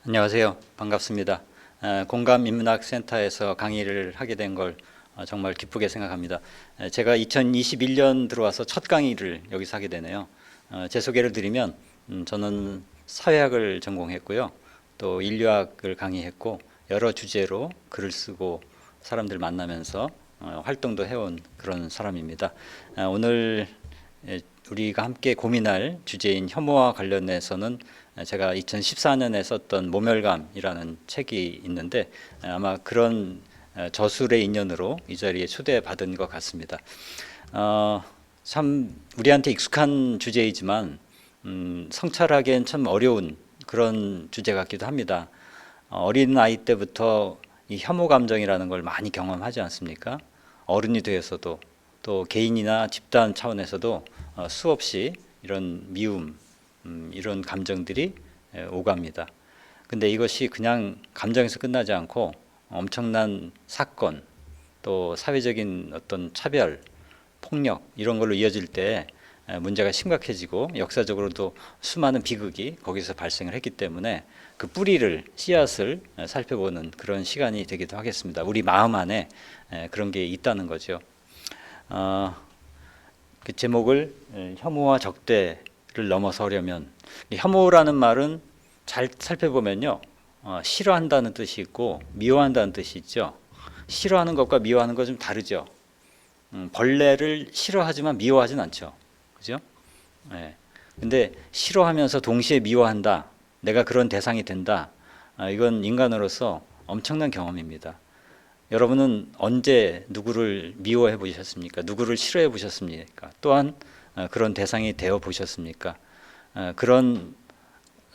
안녕하세요. 반갑습니다. 공감인문학센터에서 강의를 하게 된 걸 정말 기쁘게 생각합니다. 제가 2021년 들어와서 첫 강의를 여기서 하게 되네요. 제 소개를 드리면 저는 사회학을 전공했고요. 또 인류학을 강의했고 여러 주제로 글을 쓰고 사람들 만나면서 활동도 해온 그런 사람입니다. 오늘 우리가 함께 고민할 주제인 혐오와 관련해서는 제가 2014년에 썼던 모멸감이라는 책이 있는데 아마 그런 저술의 인연으로 이 자리에 초대받은 것 같습니다. 참 우리한테 익숙한 주제이지만 성찰하기엔 참 어려운 그런 주제 같기도 합니다. 어린 아이 때부터 이 혐오 감정이라는 걸 많이 경험하지 않습니까? 어른이 되어서도 또 개인이나 집단 차원에서도 수없이 이런 미움, 이런 감정들이 오갑니다. 근데 이것이 그냥 감정에서 끝나지 않고 엄청난 사건, 또 사회적인 어떤 차별, 폭력 이런 걸로 이어질 때 문제가 심각해지고 역사적으로도 수많은 비극이 거기서 발생을 했기 때문에 그 뿌리를, 씨앗을 살펴보는 그런 시간이 되기도 하겠습니다. 우리 마음 안에 그런 게 있다는 거죠. 그 제목을 혐오와 적대를 넘어서려면, 혐오라는 말은 잘 살펴보면요, 싫어한다는 뜻이 있고 미워한다는 뜻이 있죠. 싫어하는 것과 미워하는 것 좀 다르죠. 벌레를 싫어하지만 미워하진 않죠. 그죠? 예. 근데 싫어하면서 동시에 미워한다. 내가 그런 대상이 된다. 이건 인간으로서 엄청난 경험입니다. 여러분은 언제 누구를 미워해 보셨습니까? 누구를 싫어해 보셨습니까? 또한 그런 대상이 되어 보셨습니까? 그런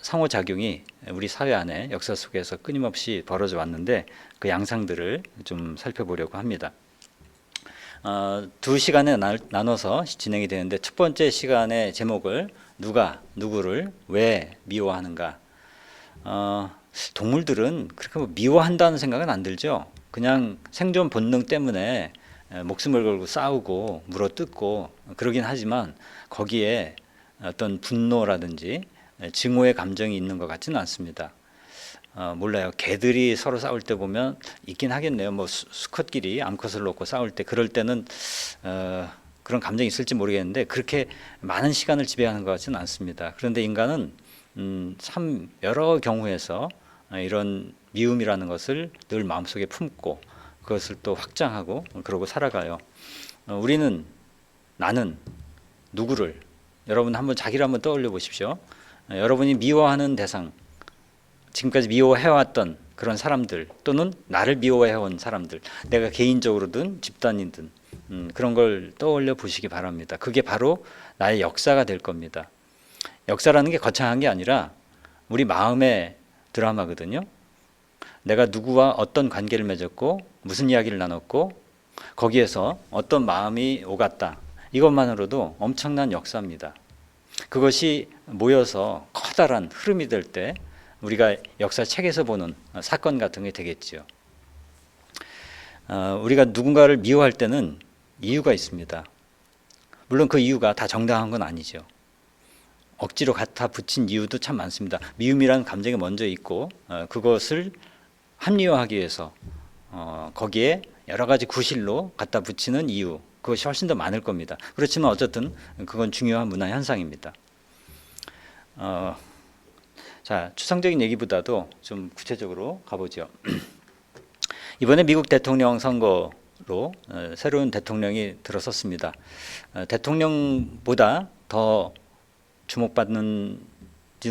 상호작용이 우리 사회 안에 역사 속에서 끊임없이 벌어져 왔는데 그 양상들을 좀 살펴보려고 합니다. 두 시간에 나눠서 진행이 되는데 첫 번째 시간의 제목을 누가 누구를 왜 미워하는가. 동물들은 그렇게 뭐 미워한다는 생각은 안 들죠. 그냥 생존 본능 때문에 목숨을 걸고 싸우고 물어뜯고 그러긴 하지만 거기에 어떤 분노라든지 증오의 감정이 있는 것 같지는 않습니다. 몰라요. 개들이 서로 싸울 때 보면 있긴 하겠네요. 뭐 수컷끼리 암컷을 놓고 싸울 때 그럴 때는 그런 감정이 있을지 모르겠는데 그렇게 많은 시간을 지배하는 것 같지는 않습니다. 그런데 인간은 참 여러 경우에서 이런 미움이라는 것을 늘 마음속에 품고 그것을 또 확장하고 그러고 살아가요. 나는 누구를, 여러분 한번 자기를 한번 떠올려 보십시오. 여러분이 미워하는 대상, 지금까지 미워해왔던 그런 사람들 또는 나를 미워해온 사람들, 내가 개인적으로든 집단이든 그런 걸 떠올려 보시기 바랍니다. 그게 바로 나의 역사가 될 겁니다. 역사라는 게 거창한 게 아니라 우리 마음의 드라마거든요. 내가 누구와 어떤 관계를 맺었고 무슨 이야기를 나눴고 거기에서 어떤 마음이 오갔다. 이것만으로도 엄청난 역사입니다. 그것이 모여서 커다란 흐름이 될 때 우리가 역사책에서 보는 사건 같은 게 되겠죠. 우리가 누군가를 미워할 때는 이유가 있습니다. 물론 그 이유가 다 정당한 건 아니죠. 억지로 갖다 붙인 이유도 참 많습니다. 미움이라는 감정이 먼저 있고 그것을 합리화하기 위해서 거기에 여러 가지 구실로 갖다 붙이는 이유, 그것이 훨씬 더 많을 겁니다. 그렇지만 어쨌든 그건 중요한 문화 현상입니다. 자, 추상적인 얘기보다도 좀 구체적으로 가보죠. 이번에 미국 대통령 선거로 새로운 대통령이 들어섰습니다. 대통령보다 더 주목받는지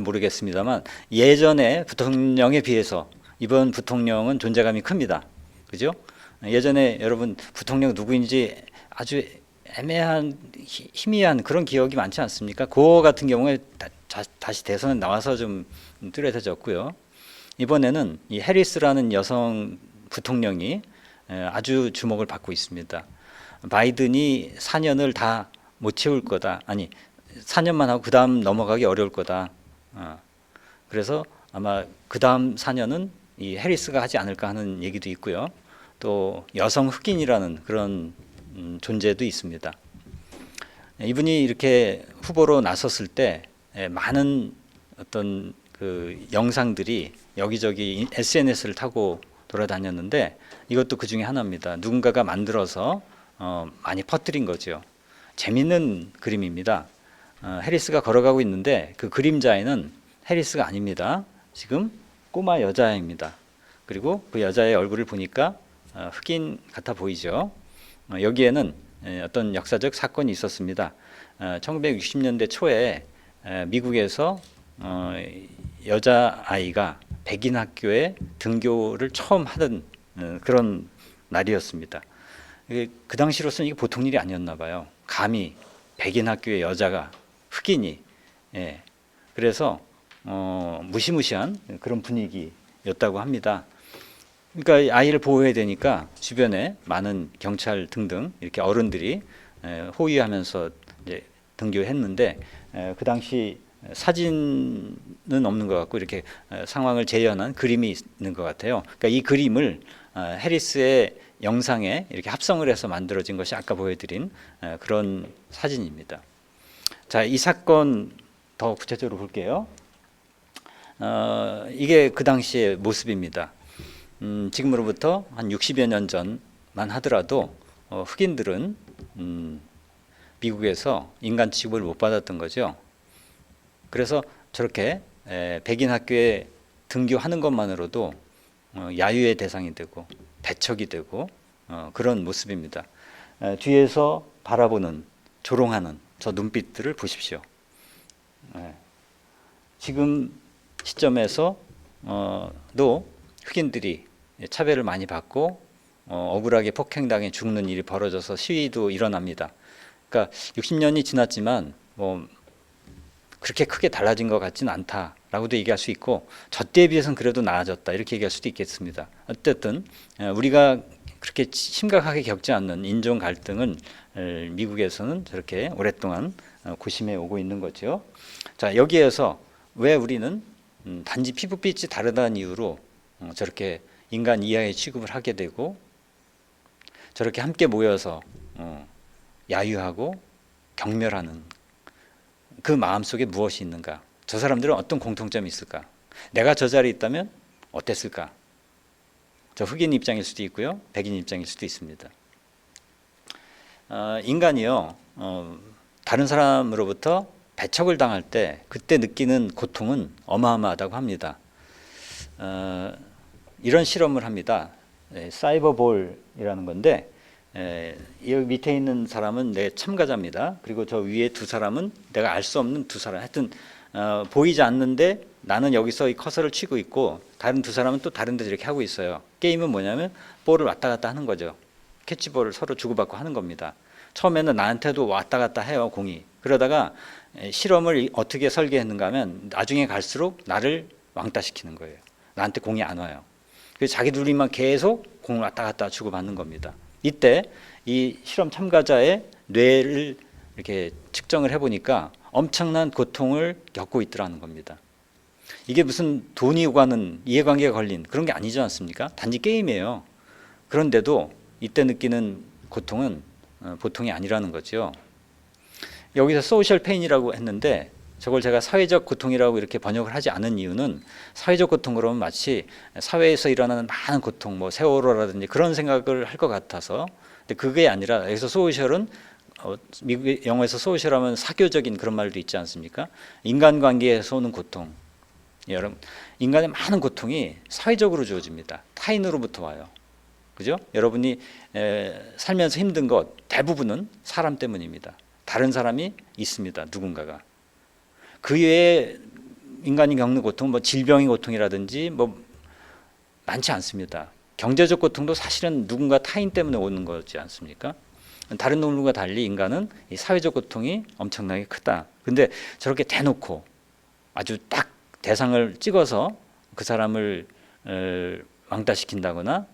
모르겠습니다만 예전의 부통령에 비해서 이번 부통령은 존재감이 큽니다. 그죠? 예전에 여러분 부통령 누구인지 아주 애매한 희미한 그런 기억이 많지 않습니까? 그거 같은 경우에 다시 대선에 나와서 좀 뚜렷해졌고요. 이번에는 이 해리스라는 여성 부통령이 아주 주목을 받고 있습니다. 바이든이 4년을 다 못 채울 거다. 아니 4년만 하고 그 다음 넘어가기 어려울 거다. 그래서 아마 그 다음 4년은 이 해리스가 하지 않을까 하는 얘기도 있고요. 또 여성 흑인이라는 그런 존재도 있습니다. 이분이 이렇게 후보로 나섰을 때 많은 어떤 그 영상들이 여기저기 SNS를 타고 돌아다녔는데 이것도 그 중에 하나입니다. 누군가가 만들어서 많이 퍼뜨린 거죠. 재밌는 그림입니다. 해리스가 걸어가고 있는데 그 그림자에는 해리스가 아닙니다. 지금 꼬마 여자입니다. 그리고 그 여자의 얼굴을 보니까 흑인 같아 보이죠. 여기에는 어떤 역사적 사건이 있었습니다. 1960년대 초에 미국에서 여자아이가 백인 학교에 등교를 처음 하던 그런 날이었습니다. 그 당시로서는 이게 보통 일이 아니었나 봐요. 감히 백인 학교의 여자가 흑인이 그래서 무시무시한 그런 분위기였다고 합니다. 그러니까 아이를 보호해야 되니까 주변에 많은 경찰 등등 이렇게 어른들이 호위하면서 이제 등교했는데 그 당시 사진은 없는 것 같고 이렇게 상황을 재현한 그림이 있는 것 같아요. 그러니까 이 그림을 해리스의 영상에 이렇게 합성을 해서 만들어진 것이 아까 보여드린 그런 사진입니다. 자, 이 사건 더 구체적으로 볼게요. 이게 그 당시의 모습입니다. 지금으로부터 한 60여 년 전만 하더라도 흑인들은 미국에서 인간 취급을 못 받았던 거죠. 그래서 저렇게 백인 학교에 등교하는 것만으로도 야유의 대상이 되고 배척이 되고 그런 모습입니다. 뒤에서 바라보는 조롱하는 저 눈빛들을 보십시오. 지금 시점에서도 흑인들이 차별을 많이 받고 억울하게 폭행당해 죽는 일이 벌어져서 시위도 일어납니다. 그러니까 60년이 지났지만 뭐 그렇게 크게 달라진 것 같지는 않다라고도 얘기할 수 있고 저 때에 비해서는 그래도 나아졌다 이렇게 얘기할 수도 있겠습니다. 어쨌든 우리가 그렇게 심각하게 겪지 않는 인종 갈등을 미국에서는 저렇게 오랫동안 고심해 오고 있는 거죠. 자, 여기에서 왜 우리는 단지 피부빛이 다르다는 이유로 저렇게 인간 이하의 취급을 하게 되고 저렇게 함께 모여서 야유하고 경멸하는 그 마음속에 무엇이 있는가? 저 사람들은 어떤 공통점이 있을까? 내가 저 자리에 있다면 어땠을까? 저 흑인 입장일 수도 있고요, 백인 입장일 수도 있습니다. 인간이요, 다른 사람으로부터 배척을 당할 때 그때 느끼는 고통은 어마어마하다고 합니다. 이런 실험을 합니다. 사이버볼이라는 건데 여기 밑에 있는 사람은 내 참가자입니다. 그리고 저 위에 두 사람은 내가 알 수 없는 두 사람. 하여튼 보이지 않는데 나는 여기서 이 커서를 치고 있고 다른 두 사람은 또 다른 데서 이렇게 하고 있어요. 게임은 뭐냐면 볼을 왔다 갔다 하는 거죠. 캐치볼을 서로 주고받고 하는 겁니다. 처음에는 나한테도 왔다 갔다 해요, 공이. 그러다가 실험을 어떻게 설계했는가 하면 나중에 갈수록 나를 왕따시키는 거예요. 나한테 공이 안 와요. 그래서 자기 둘이만 계속 공을 왔다 갔다 주고받는 겁니다. 이때 이 실험 참가자의 뇌를 이렇게 측정을 해보니까 엄청난 고통을 겪고 있더라는 겁니다. 이게 무슨 돈이 오가는 이해관계가 걸린 그런 게 아니지 않습니까? 단지 게임이에요. 그런데도 이때 느끼는 고통은 보통이 아니라는 거죠. 여기서 소셜 페인이라고 했는데 저걸 제가 사회적 고통이라고 이렇게 번역을 하지 않은 이유는 사회적 고통 그러면 마치 사회에서 일어나는 많은 고통, 뭐 세월호라든지 그런 생각을 할 것 같아서, 근데 그게 아니라 여기서 소셜은 미국 영어에서 소셜하면 사교적인 그런 말도 있지 않습니까? 인간관계에서 오는 고통, 여러분 인간의 많은 고통이 사회적으로 주어집니다. 타인으로부터 와요. 그죠? 여러분이 살면서 힘든 것 대부분은 사람 때문입니다. 다른 사람이 있습니다. 누군가가. 그 외에 인간이 겪는 고통은 뭐 질병의 고통이라든지 뭐 많지 않습니다. 경제적 고통도 사실은 누군가 타인 때문에 오는 거지 않습니까? 다른 동물과 달리 인간은 이 사회적 고통이 엄청나게 크다. 근데 저렇게 대놓고 아주 딱 대상을 찍어서 그 사람을 왕따시킨다거나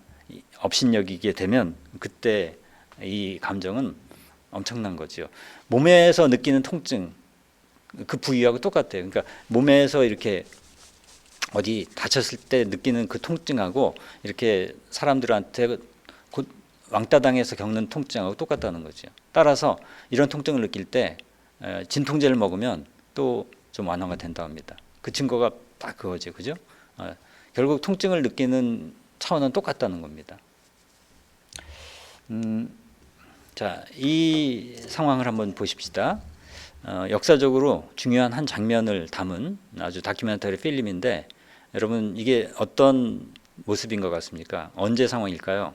업신여기게 되면 그때 이 감정은 엄청난 거죠. 몸에서 느끼는 통증 그 부위하고 똑같아요. 그러니까 몸에서 이렇게 어디 다쳤을 때 느끼는 그 통증하고 이렇게 사람들한테 왕따당해서 겪는 통증하고 똑같다는 거죠. 따라서 이런 통증을 느낄 때 진통제를 먹으면 또 좀 완화가 된다고 합니다. 그 증거가 딱 그거죠, 그죠? 결국 통증을 느끼는 차원은 똑같다는 겁니다. 자, 이 상황을 한번 보십시다. 역사적으로 중요한 한 장면을 담은 아주 다큐멘터리 필름인데, 여러분 이게 어떤 모습인 것 같습니까? 언제 상황일까요?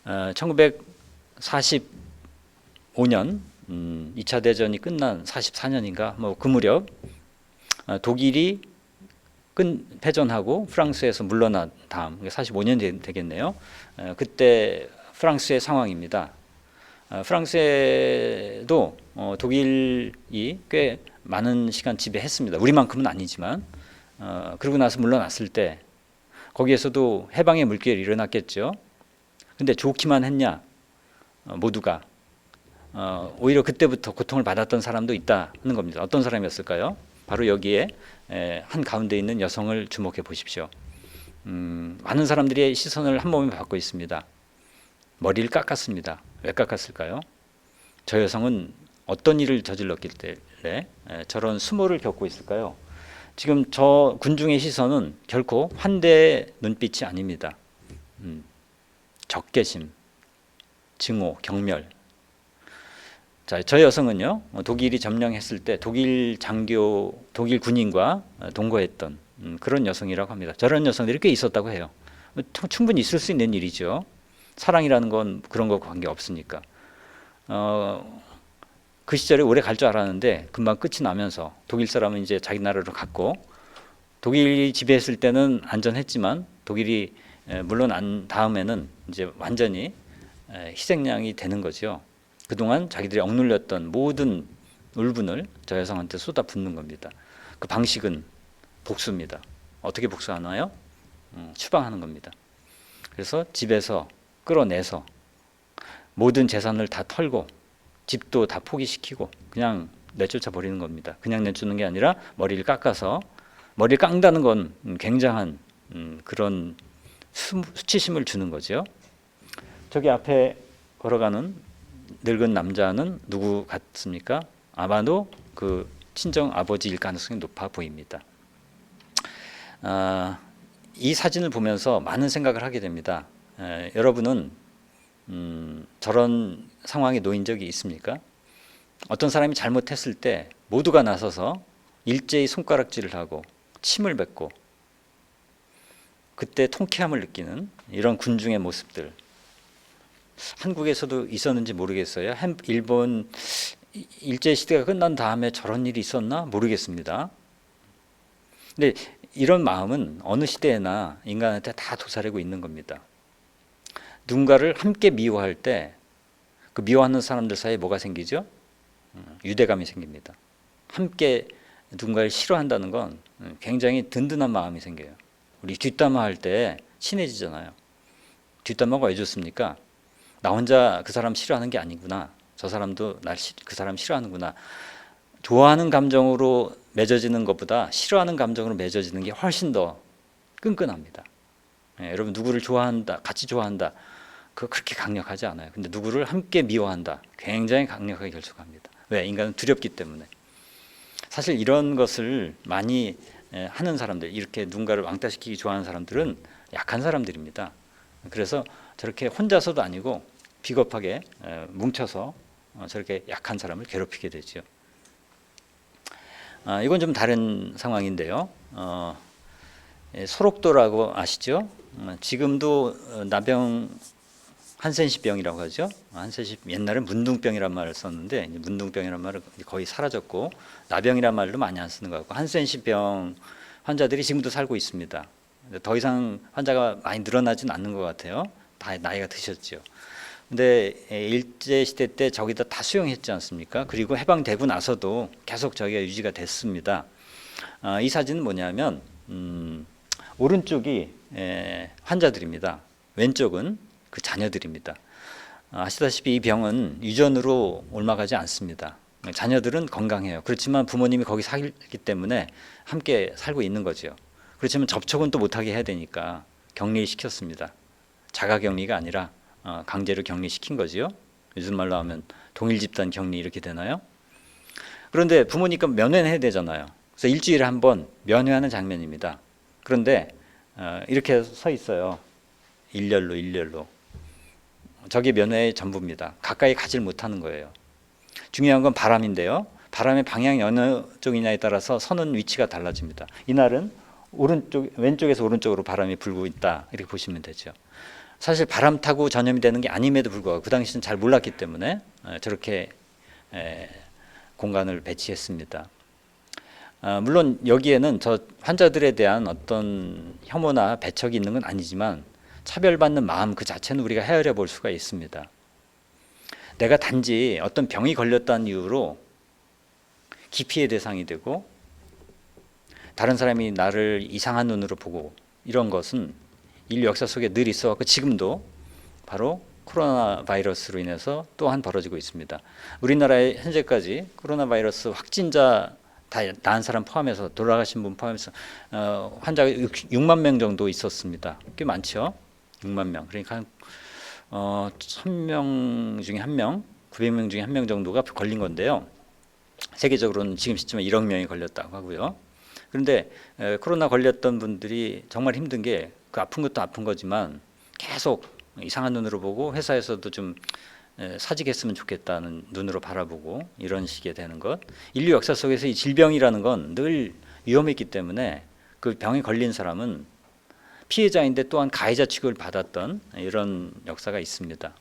1945년 2차 대전이 끝난 44년인가 뭐 그 무렵, 독일이 패전하고 프랑스에서 물러난 다음 45년 되겠네요. 그때 프랑스의 상황입니다. 프랑스에도 독일이 꽤 많은 시간 지배했습니다. 우리만큼은 아니지만. 그러고 나서 물러났을 때 거기에서도 해방의 물결이 일어났겠죠. 근데 좋기만 했냐? 모두가. 오히려 그때부터 고통을 받았던 사람도 있다는 겁니다. 어떤 사람이었을까요? 바로 여기에 한 가운데 있는 여성을 주목해 보십시오. 많은 사람들이 시선을 한 몸에 받고 있습니다. 머리를 깎았습니다. 왜 깎았을까요? 저 여성은 어떤 일을 저질렀길래 저런 수모를 겪고 있을까요? 지금 저 군중의 시선은 결코 환대의 눈빛이 아닙니다. 적개심, 증오, 경멸. 자, 저 여성은요, 독일이 점령했을 때 독일 장교, 독일 군인과 동거했던 그런 여성이라고 합니다. 저런 여성들이 꽤 있었다고 해요. 충분히 있을 수 있는 일이죠. 사랑이라는 건 그런 거 관계 없으니까. 그 시절에 오래 갈 줄 알았는데 금방 끝이 나면서 독일 사람은 이제 자기 나라로 갔고, 독일이 지배했을 때는 안전했지만 독일이 물러난 다음에는 이제 완전히 희생양이 되는 거죠. 그동안 자기들이 억눌렸던 모든 울분을 저 여성한테 쏟아붓는 겁니다. 그 방식은 복수입니다. 어떻게 복수하나요? 추방하는 겁니다. 그래서 집에서 끌어내서 모든 재산을 다 털고 집도 다 포기시키고 그냥 내쫓아 버리는 겁니다. 그냥 내쫓는 게 아니라 머리를 깎아서, 머리를 깎는다는 건 굉장한 그런 수치심을 주는 거죠. 저기 앞에 걸어가는 늙은 남자는 누구 같습니까? 아마도 그 친정 아버지일 가능성이 높아 보입니다. 이 사진을 보면서 많은 생각을 하게 됩니다. 여러분은 저런 상황에 놓인 적이 있습니까? 어떤 사람이 잘못했을 때 모두가 나서서 일제히 손가락질을 하고 침을 뱉고 그때 통쾌함을 느끼는 이런 군중의 모습들, 한국에서도 있었는지 모르겠어요. 일본 일제시대가 끝난 다음에 저런 일이 있었나 모르겠습니다. 근데 이런 마음은 어느 시대에나 인간한테 다 도사리고 있는 겁니다. 누군가를 함께 미워할 때 그 미워하는 사람들 사이에 뭐가 생기죠? 유대감이 생깁니다. 함께 누군가를 싫어한다는 건 굉장히 든든한 마음이 생겨요. 우리 뒷담화할 때 친해지잖아요. 뒷담화가 왜 좋습니까? 나 혼자 그 사람 싫어하는 게 아니구나. 저 사람도 그 사람 싫어하는구나. 좋아하는 감정으로 맺어지는 것보다 싫어하는 감정으로 맺어지는 게 훨씬 더 끈끈합니다. 여러분 누구를 좋아한다, 같이 좋아한다, 그거 그렇게 강력하지 않아요. 근데 누구를 함께 미워한다, 굉장히 강력하게 결속합니다. 왜? 인간은 두렵기 때문에. 사실 이런 것을 많이 하는 사람들, 이렇게 누군가를 왕따시키기 좋아하는 사람들은 약한 사람들입니다. 그래서 저렇게 혼자서도 아니고 비겁하게 뭉쳐서 저렇게 약한 사람을 괴롭히게 되죠. 이건 좀 다른 상황인데요. 소록도라고 아시죠? 지금도 나병, 한센시병이라고 하죠. 한센시, 옛날엔 문둥병이란 말을 썼는데 문둥병이란 말은 거의 사라졌고 나병이란 말도 많이 안 쓰는 것 같고, 한센시병 환자들이 지금도 살고 있습니다. 더 이상 환자가 많이 늘어나진 않는 것 같아요. 다 나이가 드셨죠. 근데 일제시대 때 저기다 다 수용했지 않습니까? 그리고 해방되고 나서도 계속 저기가 유지가 됐습니다. 이 사진은 뭐냐면 오른쪽이 환자들입니다. 왼쪽은 그 자녀들입니다. 아시다시피 이 병은 유전으로 옮아가지 않습니다. 자녀들은 건강해요. 그렇지만 부모님이 거기 살기 때문에 함께 살고 있는 거죠. 그렇지만 접촉은 또 못하게 해야 되니까 격리시켰습니다. 자가격리가 아니라 강제로 격리시킨 거지요. 요즘 말로 하면 동일 집단 격리 이렇게 되나요? 그런데 부모니까 면회는 해야 되잖아요. 그래서 일주일에 한 번 면회하는 장면입니다. 그런데 이렇게 서 있어요. 일렬로. 저게 면회의 전부입니다. 가까이 가질 못하는 거예요. 중요한 건 바람인데요. 바람의 방향이 어느 쪽이냐에 따라서 서는 위치가 달라집니다. 이날은 왼쪽에서 오른쪽으로 바람이 불고 있다, 이렇게 보시면 되죠. 사실 바람 타고 전염이 되는 게 아님에도 불구하고 그 당시는 잘 몰랐기 때문에 저렇게 공간을 배치했습니다. 물론 여기에는 저 환자들에 대한 어떤 혐오나 배척이 있는 건 아니지만 차별받는 마음 그 자체는 우리가 헤아려 볼 수가 있습니다. 내가 단지 어떤 병이 걸렸다는 이유로 기피의 대상이 되고 다른 사람이 나를 이상한 눈으로 보고 이런 것은 인류 역사 속에 늘 있어왔고 지금도 바로 코로나 바이러스로 인해서 또한 벌어지고 있습니다. 우리나라에 현재까지 코로나 바이러스 확진자 다 나은 사람 포함해서 돌아가신 분 포함해서 환자가 6만 명 정도 있었습니다. 꽤 많죠. 6만 명. 그러니까 1000명 중에 1명, 900명 중에 1명 정도가 걸린 건데요. 세계적으로는 지금 시점에 1억 명이 걸렸다고 하고요. 그런데 코로나 걸렸던 분들이 정말 힘든 게 그 아픈 것도 아픈 거지만 계속 이상한 눈으로 보고 회사에서도 좀 사직했으면 좋겠다는 눈으로 바라보고 이런 식이 되는 것. 인류 역사 속에서 이 질병이라는 건 늘 위험했기 때문에 그 병에 걸린 사람은 피해자인데 또한 가해자 취급을 받았던 이런 역사가 있습니다.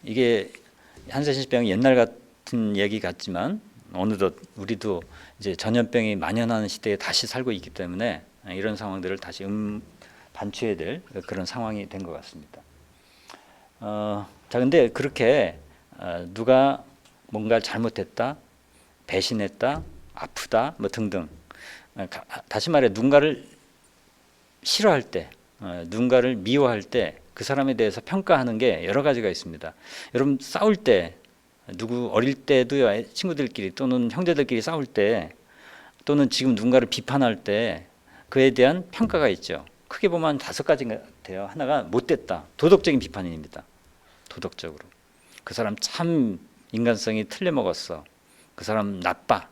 이게 한세신병이 옛날 같은 얘기 같지만 어느덧 우리도 이제 전염병이 만연하는 시대에 다시 살고 있기 때문에 이런 상황들을 다시 반추해야 될 그런 상황이 된 것 같습니다. 자, 근데 그렇게 누가 뭔가를 잘못했다, 배신했다, 아프다, 뭐 등등. 다시 말해 누군가를 싫어할 때, 누군가를 미워할 때 그 사람에 대해서 평가하는 게 여러 가지가 있습니다. 여러분 싸울 때 누구 어릴 때도요, 친구들끼리 또는 형제들끼리 싸울 때 또는 지금 누군가를 비판할 때 그에 대한 평가가 있죠. 크게 보면 5가지 같아요. 하나가 못됐다. 도덕적인 비판입니다. 도덕적으로. 그 사람 참 인간성이 틀려먹었어. 그 사람 나빠.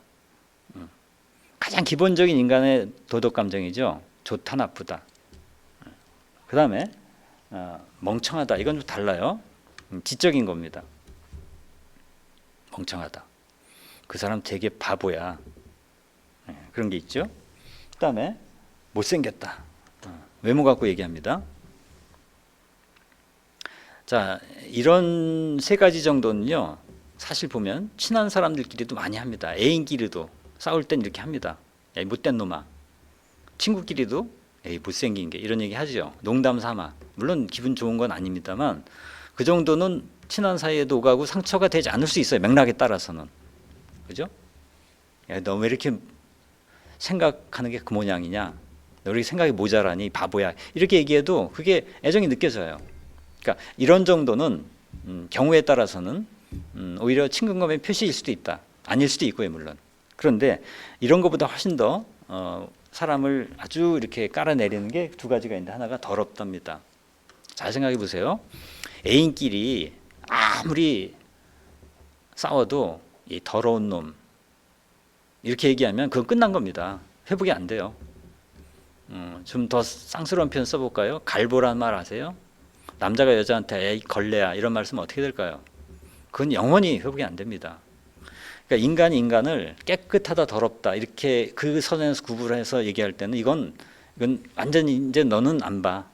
가장 기본적인 인간의 도덕 감정이죠. 좋다 나쁘다. 그 다음에 멍청하다. 이건 좀 달라요. 지적인 겁니다. 멍청하다. 그 사람 되게 바보야. 그런 게 있죠. 그 다음에 못생겼다. 외모 갖고 얘기합니다. 자, 이런 3가지 정도는요, 사실 보면 친한 사람들끼리도 많이 합니다. 애인끼리도 싸울 땐 이렇게 합니다. 야, 못된 놈아. 친구끼리도 에이, 못생긴 게 이런 얘기 하죠. 농담 삼아. 물론 기분 좋은 건 아닙니다만 그 정도는 친한 사이에도 오가고 상처가 되지 않을 수 있어요. 맥락에 따라서는. 그죠? 야, 너 왜 이렇게 생각하는 게 그 모양이냐? 너 이렇게 생각이 모자라니 바보야. 이렇게 얘기해도 그게 애정이 느껴져요. 그러니까 이런 정도는 경우에 따라서는 오히려 친근감의 표시일 수도 있다. 아닐 수도 있고요, 물론. 그런데 이런 것보다 훨씬 더 사람을 아주 이렇게 깔아내리는 게 2가지가 있는데 하나가 더럽답니다. 잘 생각해 보세요. 애인끼리 아무리 싸워도 이 더러운 놈 이렇게 얘기하면 그건 끝난 겁니다. 회복이 안 돼요. 좀 더 쌍스러운 표현 써볼까요? 갈보란 말 아세요? 남자가 여자한테 에이 걸레야 이런 말 쓰면 어떻게 될까요? 그건 영원히 회복이 안 됩니다. 그러니까 인간이 인간을 깨끗하다 더럽다 이렇게 그 선에서 구분해서 얘기할 때는 이건 완전히 이제 너는 안 봐.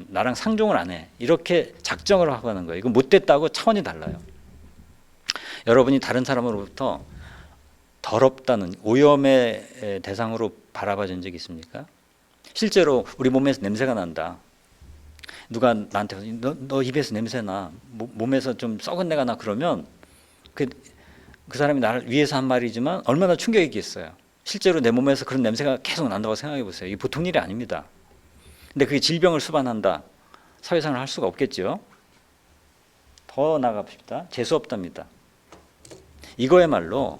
나랑 상종을 안 해. 이렇게 작정을 하고 하는 거예요. 이건 못됐다고 차원이 달라요. 여러분이 다른 사람으로부터 더럽다는 오염의 대상으로 바라봐 준 적이 있습니까? 실제로 우리 몸에서 냄새가 난다. 누가 나한테 너 입에서 냄새 나. 몸에서 좀 썩은 내가 나 그러면 그 사람이 나를 위해서 한 말이지만 얼마나 충격이겠어요. 실제로 내 몸에서 그런 냄새가 계속 난다고 생각해 보세요. 이게 보통 일이 아닙니다. 근데 그게 질병을 수반한다. 사회생활을 할 수가 없겠죠. 더 나가봅시다. 재수 없답니다. 이거야말로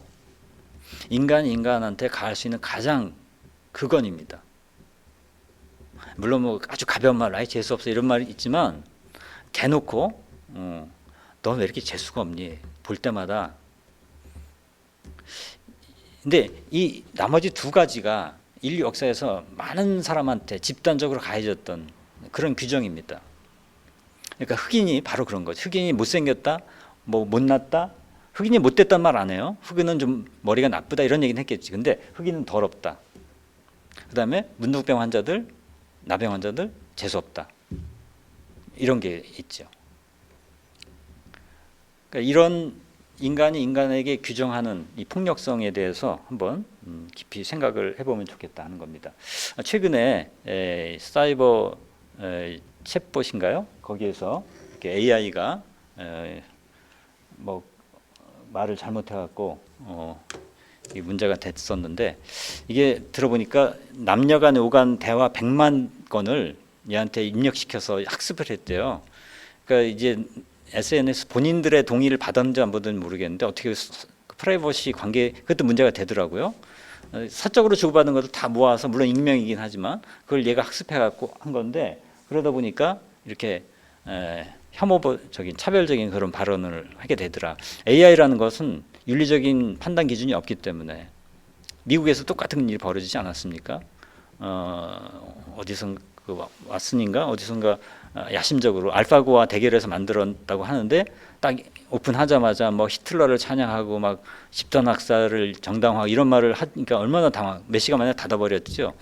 인간이 인간한테 가할 수 있는 가장 극언입니다. 물론 뭐 아주 가벼운 말로 아예 재수 없어 이런 말이 있지만 대놓고 너 왜 이렇게 재수가 없니? 볼 때마다 근데 이 나머지 두 가지가 인류 역사에서 많은 사람한테 집단적으로 가해졌던 그런 규정입니다. 그러니까 흑인이 바로 그런 거죠. 흑인이 못생겼다, 뭐 못났다, 흑인이 못됐단 말 안 해요. 흑인은 좀 머리가 나쁘다 이런 얘기는 했겠지. 근데 흑인은 더럽다. 그 다음에 문둥병 환자들, 나병 환자들 재수없다. 이런 게 있죠. 그러니까 이런 인간이 인간에게 규정하는 이 폭력성에 대해서 한번 깊이 생각을 해보면 좋겠다 하는 겁니다. 최근에 사이버 챗봇인가요? 거기에서 AI가 뭐 말을 잘못해갖고 이 문제가 됐었는데, 이게 들어보니까 남녀간 오간 대화 100만 건을 얘한테 입력시켜서 학습을 했대요. 그러니까 이제 SNS 본인들의 동의를 받았는지 안 받았는지 모르겠는데 어떻게 프라이버시 관계 그것도 문제가 되더라고요. 사적으로 주고받은 것을 다 모아서, 물론 익명이긴 하지만 그걸 얘가 학습해갖고 한 건데, 그러다 보니까 이렇게 혐오적인 차별적인 그런 발언을 하게 되더라. AI라는 것은 윤리적인 판단 기준이 없기 때문에, 미국에서 똑같은 일이 벌어지지 않았습니까? 어디선 왓슨인가 어디선가 야심적으로 알파고와 대결해서 만들었다고 하는데, 딱 오픈하자마자 뭐 히틀러를 찬양하고 막 집단 학살을 정당화하고 이런 말을 하니까 얼마나 몇 시간 만에 닫아버렸죠.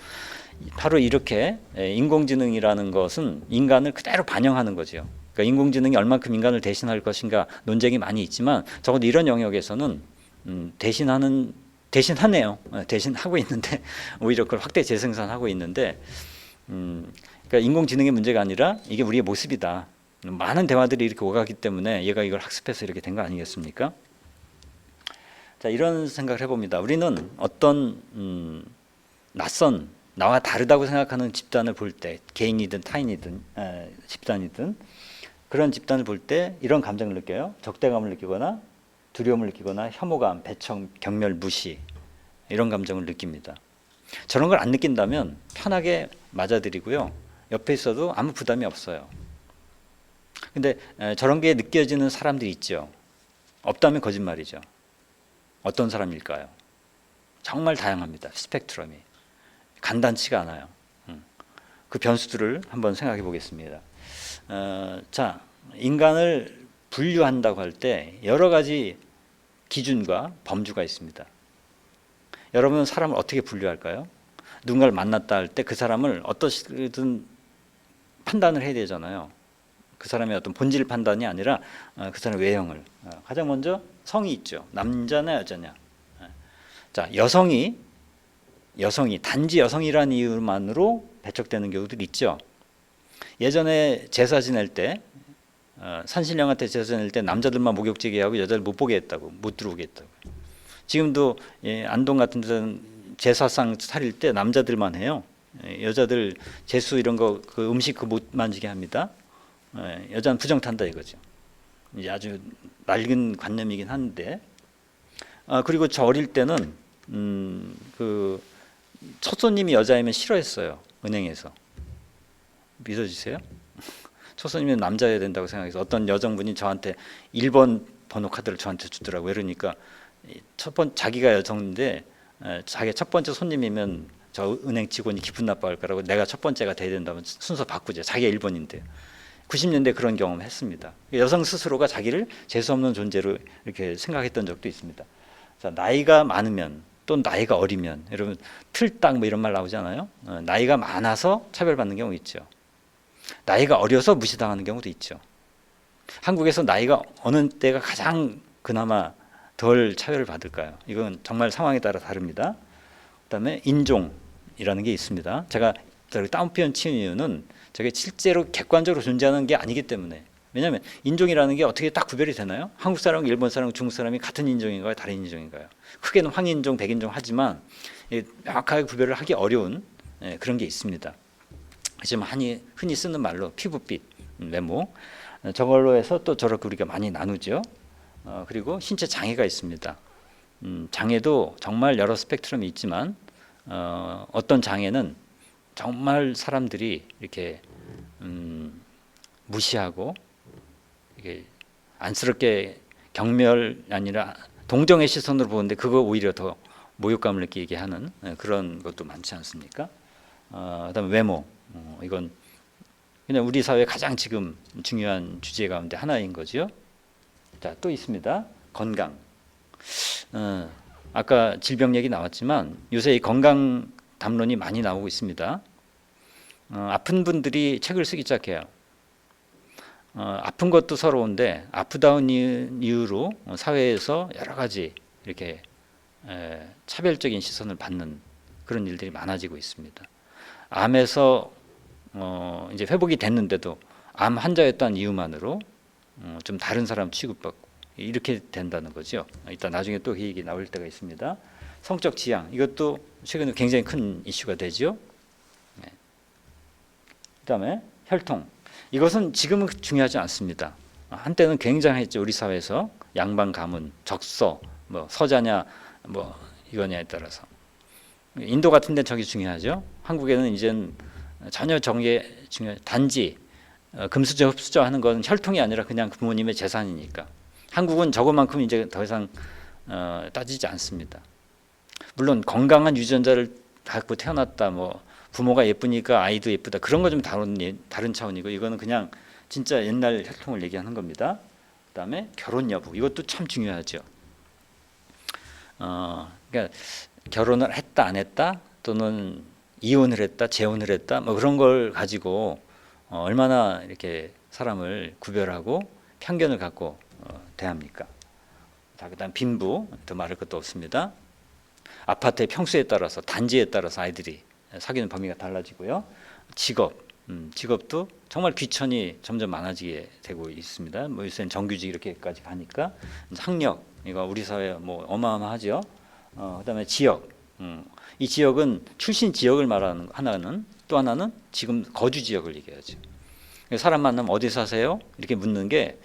바로 이렇게 인공지능이라는 것은 인간을 그대로 반영하는 거죠. 그러니까 인공지능이 얼만큼 인간을 대신할 것인가 논쟁이 많이 있지만, 적어도 이런 영역에서는 대신하네요. 대신하고 있는데 오히려 그걸 확대 재생산하고 있는데, 그러니까 인공지능의 문제가 아니라 이게 우리의 모습이다. 많은 대화들이 이렇게 오가기 때문에 얘가 이걸 학습해서 이렇게 된 거 아니겠습니까? 자, 이런 생각을 해봅니다. 우리는 어떤 낯선, 나와 다르다고 생각하는 집단을 볼 때, 개인이든 타인이든 집단이든, 그런 집단을 볼 때 이런 감정을 느껴요. 적대감을 느끼거나 두려움을 느끼거나 혐오감, 배척, 경멸, 무시, 이런 감정을 느낍니다. 저런 걸 안 느낀다면 편하게 맞아들이고요, 옆에 있어도 아무 부담이 없어요. 근데 저런 게 느껴지는 사람들이 있죠. 없다면 거짓말이죠. 어떤 사람일까요? 정말 다양합니다. 스펙트럼이 간단치가 않아요. 그 변수들을 한번 생각해 보겠습니다. 자, 인간을 분류한다고 할 때 여러 가지 기준과 범주가 있습니다. 여러분은 사람을 어떻게 분류할까요? 누군가를 만났다 할 때 그 사람을 어떻게든 판단을 해야 되잖아요. 그 사람의 어떤 본질 판단이 아니라 그 사람의 외형을. 가장 먼저 성이 있죠. 남자냐 여자냐. 자, 여성이 단지 여성이라는 이유만으로 배척되는 경우들이 있죠. 예전에 제사 지낼 때 산신령한테 제사 지낼 때 남자들만 목욕지게 하고 여자들 못 보게 했다고, 못 들어오게 했다고. 지금도 안동 같은 데는 제사상 차릴 때 남자들만 해요. 여자들 제수 이런 거 그 음식 그 못 만지게 합니다. 여자는 부정탄다 이거죠. 이제 아주 낡은 관념이긴 한데, 그리고 저 어릴 때는 그 첫 손님이 여자이면 싫어했어요. 은행에서. 믿어주세요? 첫 손님은 남자여야 된다고 생각해서 어떤 여성분이 저한테 1번 번호 카드를 저한테 주더라고요. 그러니까 자기가 여성인데 자기 첫 번째 손님이면 저 은행 직원이 기분 나빠할 거라고 내가 첫 번째가 돼야 된다면 순서 바꾸죠. 자기가 1번인데. 90년대 그런 경험을 했습니다. 여성 스스로가 자기를 재수없는 존재로 이렇게 생각했던 적도 있습니다. 자, 나이가 많으면 또 나이가 어리면, 여러분 틀딱 뭐 이런 말 나오잖아요. 나이가 많아서 차별받는 경우 있죠. 나이가 어려서 무시당하는 경우도 있죠. 한국에서 나이가 어느 때가 가장 그나마 덜 차별을 받을까요? 이건 정말 상황에 따라 다릅니다. 그다음에 인종이라는 게 있습니다. 제가 다운표현 치는 이유는 저게 실제로 객관적으로 존재하는 게 아니기 때문에. 왜냐하면 인종이라는 게 어떻게 딱 구별이 되나요? 한국 사람과 일본 사람, 중국 사람이 같은 인종인가요? 다른 인종인가요? 크게는 황인종, 백인종 하지만 명확하게 구별을 하기 어려운 그런 게 있습니다. 지금 흔히 쓰는 말로 피부빛, 외모, 저걸로 해서 또 저렇게 우리가 많이 나누죠. 그리고 신체 장애가 있습니다. 장애도 정말 여러 스펙트럼이 있지만 어떤 장애는 정말 사람들이 이렇게 무시하고 이게 안쓰럽게 경멸 아니라 동정의 시선으로 보는데, 그거 오히려 더 모욕감을 느끼게 하는 그런 것도 많지 않습니까? 그다음에 외모, 이건 그냥 우리 사회의 가장 지금 중요한 주제 가운데 하나인 거죠. 자, 또 있습니다. 건강. 아까 질병 얘기 나왔지만 요새 이 건강 담론이 많이 나오고 있습니다. 아픈 분들이 책을 쓰기 시작해요. 아픈 것도 서러운데 아프다는 이유로 사회에서 여러 가지 이렇게 차별적인 시선을 받는 그런 일들이 많아지고 있습니다. 암에서 이제 회복이 됐는데도 암 환자였다는 이유만으로 좀 다른 사람 취급받고 이렇게 된다는 거죠. 일단 나중에 또 그 얘기 나올 때가 있습니다. 성적 지향, 이것도 최근에 굉장히 큰 이슈가 되죠. 그다음에 혈통, 이것은 지금은 중요하지 않습니다. 한때는 굉장했죠. 우리 사회에서 양반 가문, 적서, 뭐 서자냐, 뭐 이거냐에 따라서. 인도 같은 데는 저게 중요하죠. 한국에는 이젠 전혀 정게 중요. 단지 금수저 흡수저 하는 건 혈통이 아니라 그냥 부모님의 재산이니까. 한국은 저것만큼 이제 더 이상 따지지 않습니다. 물론 건강한 유전자를 갖고 태어났다, 뭐 부모가 예쁘니까 아이도 예쁘다, 그런 거 좀 다른 차원이고, 이거는 그냥 진짜 옛날 혈통을 얘기하는 겁니다. 그다음에 결혼 여부, 이것도 참 중요하죠. 그러니까 결혼을 했다 안 했다, 또는 이혼을 했다 재혼을 했다, 뭐 그런 걸 가지고 얼마나 이렇게 사람을 구별하고 편견을 갖고 대합니까? 자, 그다음 빈부, 더 말할 것도 없습니다. 아파트의 평수에 따라서, 단지에 따라서 아이들이 사귀는 범위가 달라지고요. 직업, 직업도 정말 귀천이 점점 많아지게 되고 있습니다. 뭐 요새는 정규직 이렇게까지 가니까. 학력, 이거 우리 사회 뭐 어마어마하죠. 그다음에 지역, 이 지역은 출신 지역을 말하는 하나는, 또 하나는 지금 거주 지역을 얘기하죠. 사람 만나면 어디 사세요? 이렇게 묻는 게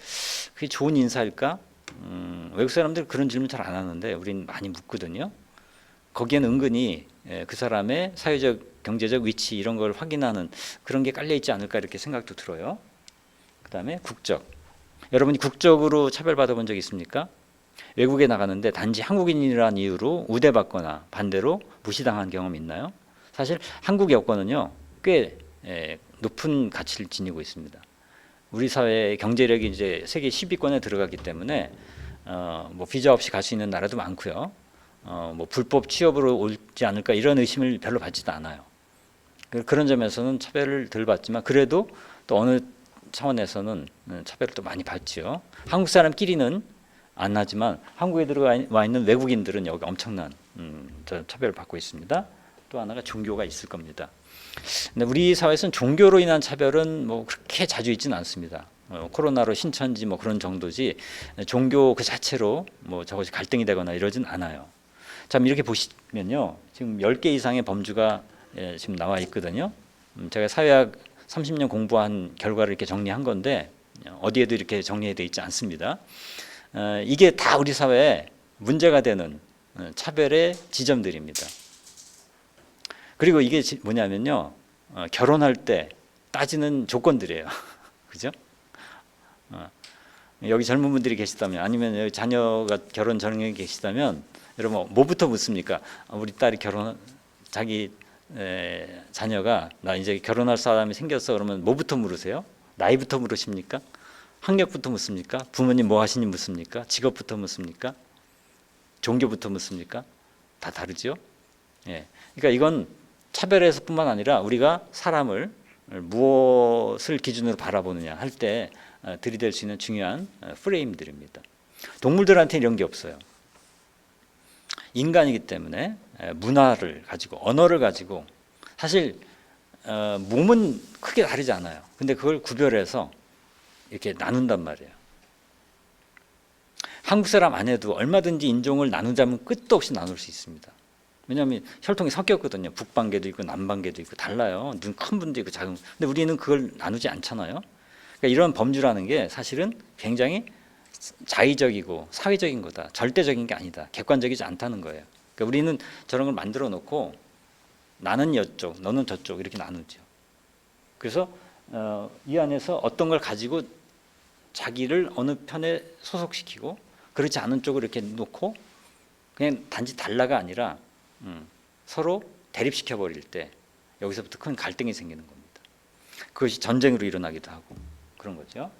그게 좋은 인사일까? 외국 사람들 그런 질문 잘 안 하는데 우리는 많이 묻거든요. 거기에는 은근히 그 사람의 사회적, 경제적 위치 이런 걸 확인하는 그런 게 깔려 있지 않을까, 이렇게 생각도 들어요. 그다음에 국적. 여러분이 국적으로 차별받아 본 적 있습니까? 외국에 나가는데 단지 한국인이라는 이유로 우대받거나 반대로 무시당한 경험 있나요? 사실 한국 여권은요, 꽤 높은 가치를 지니고 있습니다. 우리 사회의 경제력이 이제 세계 10위권에 들어가기 때문에 뭐 비자 없이 갈 수 있는 나라도 많고요. 뭐 불법 취업으로 오지 않을까 이런 의심을 별로 받지도 않아요. 그런 점에서는 차별을 덜 받지만 그래도 또 어느 차원에서는 차별을 또 많이 받죠. 한국 사람끼리는 안 하지만 한국에 들어와 있는 외국인들은 여기 엄청난 차별을 받고 있습니다. 또 하나가 종교가 있을 겁니다. 근데 우리 사회에서는 종교로 인한 차별은 뭐 그렇게 자주 있지는 않습니다. 코로나로 신천지 뭐 그런 정도지 종교 그 자체로 뭐 저것이 갈등이 되거나 이러진 않아요. 참 이렇게 보시면요, 지금 10개 이상의 범주가 지금 나와 있거든요. 제가 사회학 30년 공부한 결과를 이렇게 정리한 건데 어디에도 이렇게 정리되어 있지 않습니다. 이게 다 우리 사회에 문제가 되는 차별의 지점들입니다. 그리고 이게 뭐냐면요, 결혼할 때 따지는 조건들이에요. 그죠? 여기 젊은 분들이 계시다면, 아니면 여기 자녀가 결혼 전형에 계시다면, 여러분 뭐부터 묻습니까? 우리 딸이 자기 자녀가 나 이제 결혼할 사람이 생겼어 그러면 뭐부터 물으세요? 나이부터 물으십니까? 학력부터 묻습니까? 부모님 뭐 하시니 묻습니까? 직업부터 묻습니까? 종교부터 묻습니까? 다 다르죠? 예. 그러니까 이건 차별에서뿐만 아니라 우리가 사람을 무엇을 기준으로 바라보느냐 할 때 들이댈 수 있는 중요한 프레임들입니다. 동물들한테 이런 게 없어요. 인간이기 때문에 문화를 가지고, 언어를 가지고, 사실 몸은 크게 다르지 않아요. 근데 그걸 구별해서 이렇게 나눈단 말이에요. 한국 사람 안에도 얼마든지 인종을 나누자면 끝도 없이 나눌 수 있습니다. 왜냐하면 혈통이 섞였거든요. 북방계도 있고 남방계도 있고 달라요. 눈 큰 분도 있고 작은. 근데 우리는 그걸 나누지 않잖아요. 그러니까 이런 범주라는 게 사실은 굉장히 자의적이고 사회적인 거다. 절대적인 게 아니다. 객관적이지 않다는 거예요. 그러니까 우리는 저런 걸 만들어 놓고 나는 이쪽, 너는 저쪽 이렇게 나누죠. 그래서 이 안에서 어떤 걸 가지고 자기를 어느 편에 소속시키고 그렇지 않은 쪽으로 이렇게 놓고 그냥 단지 달라가 아니라 서로 대립시켜 버릴 때 여기서부터 큰 갈등이 생기는 겁니다. 그것이 전쟁으로 일어나기도 하고 그런 거죠.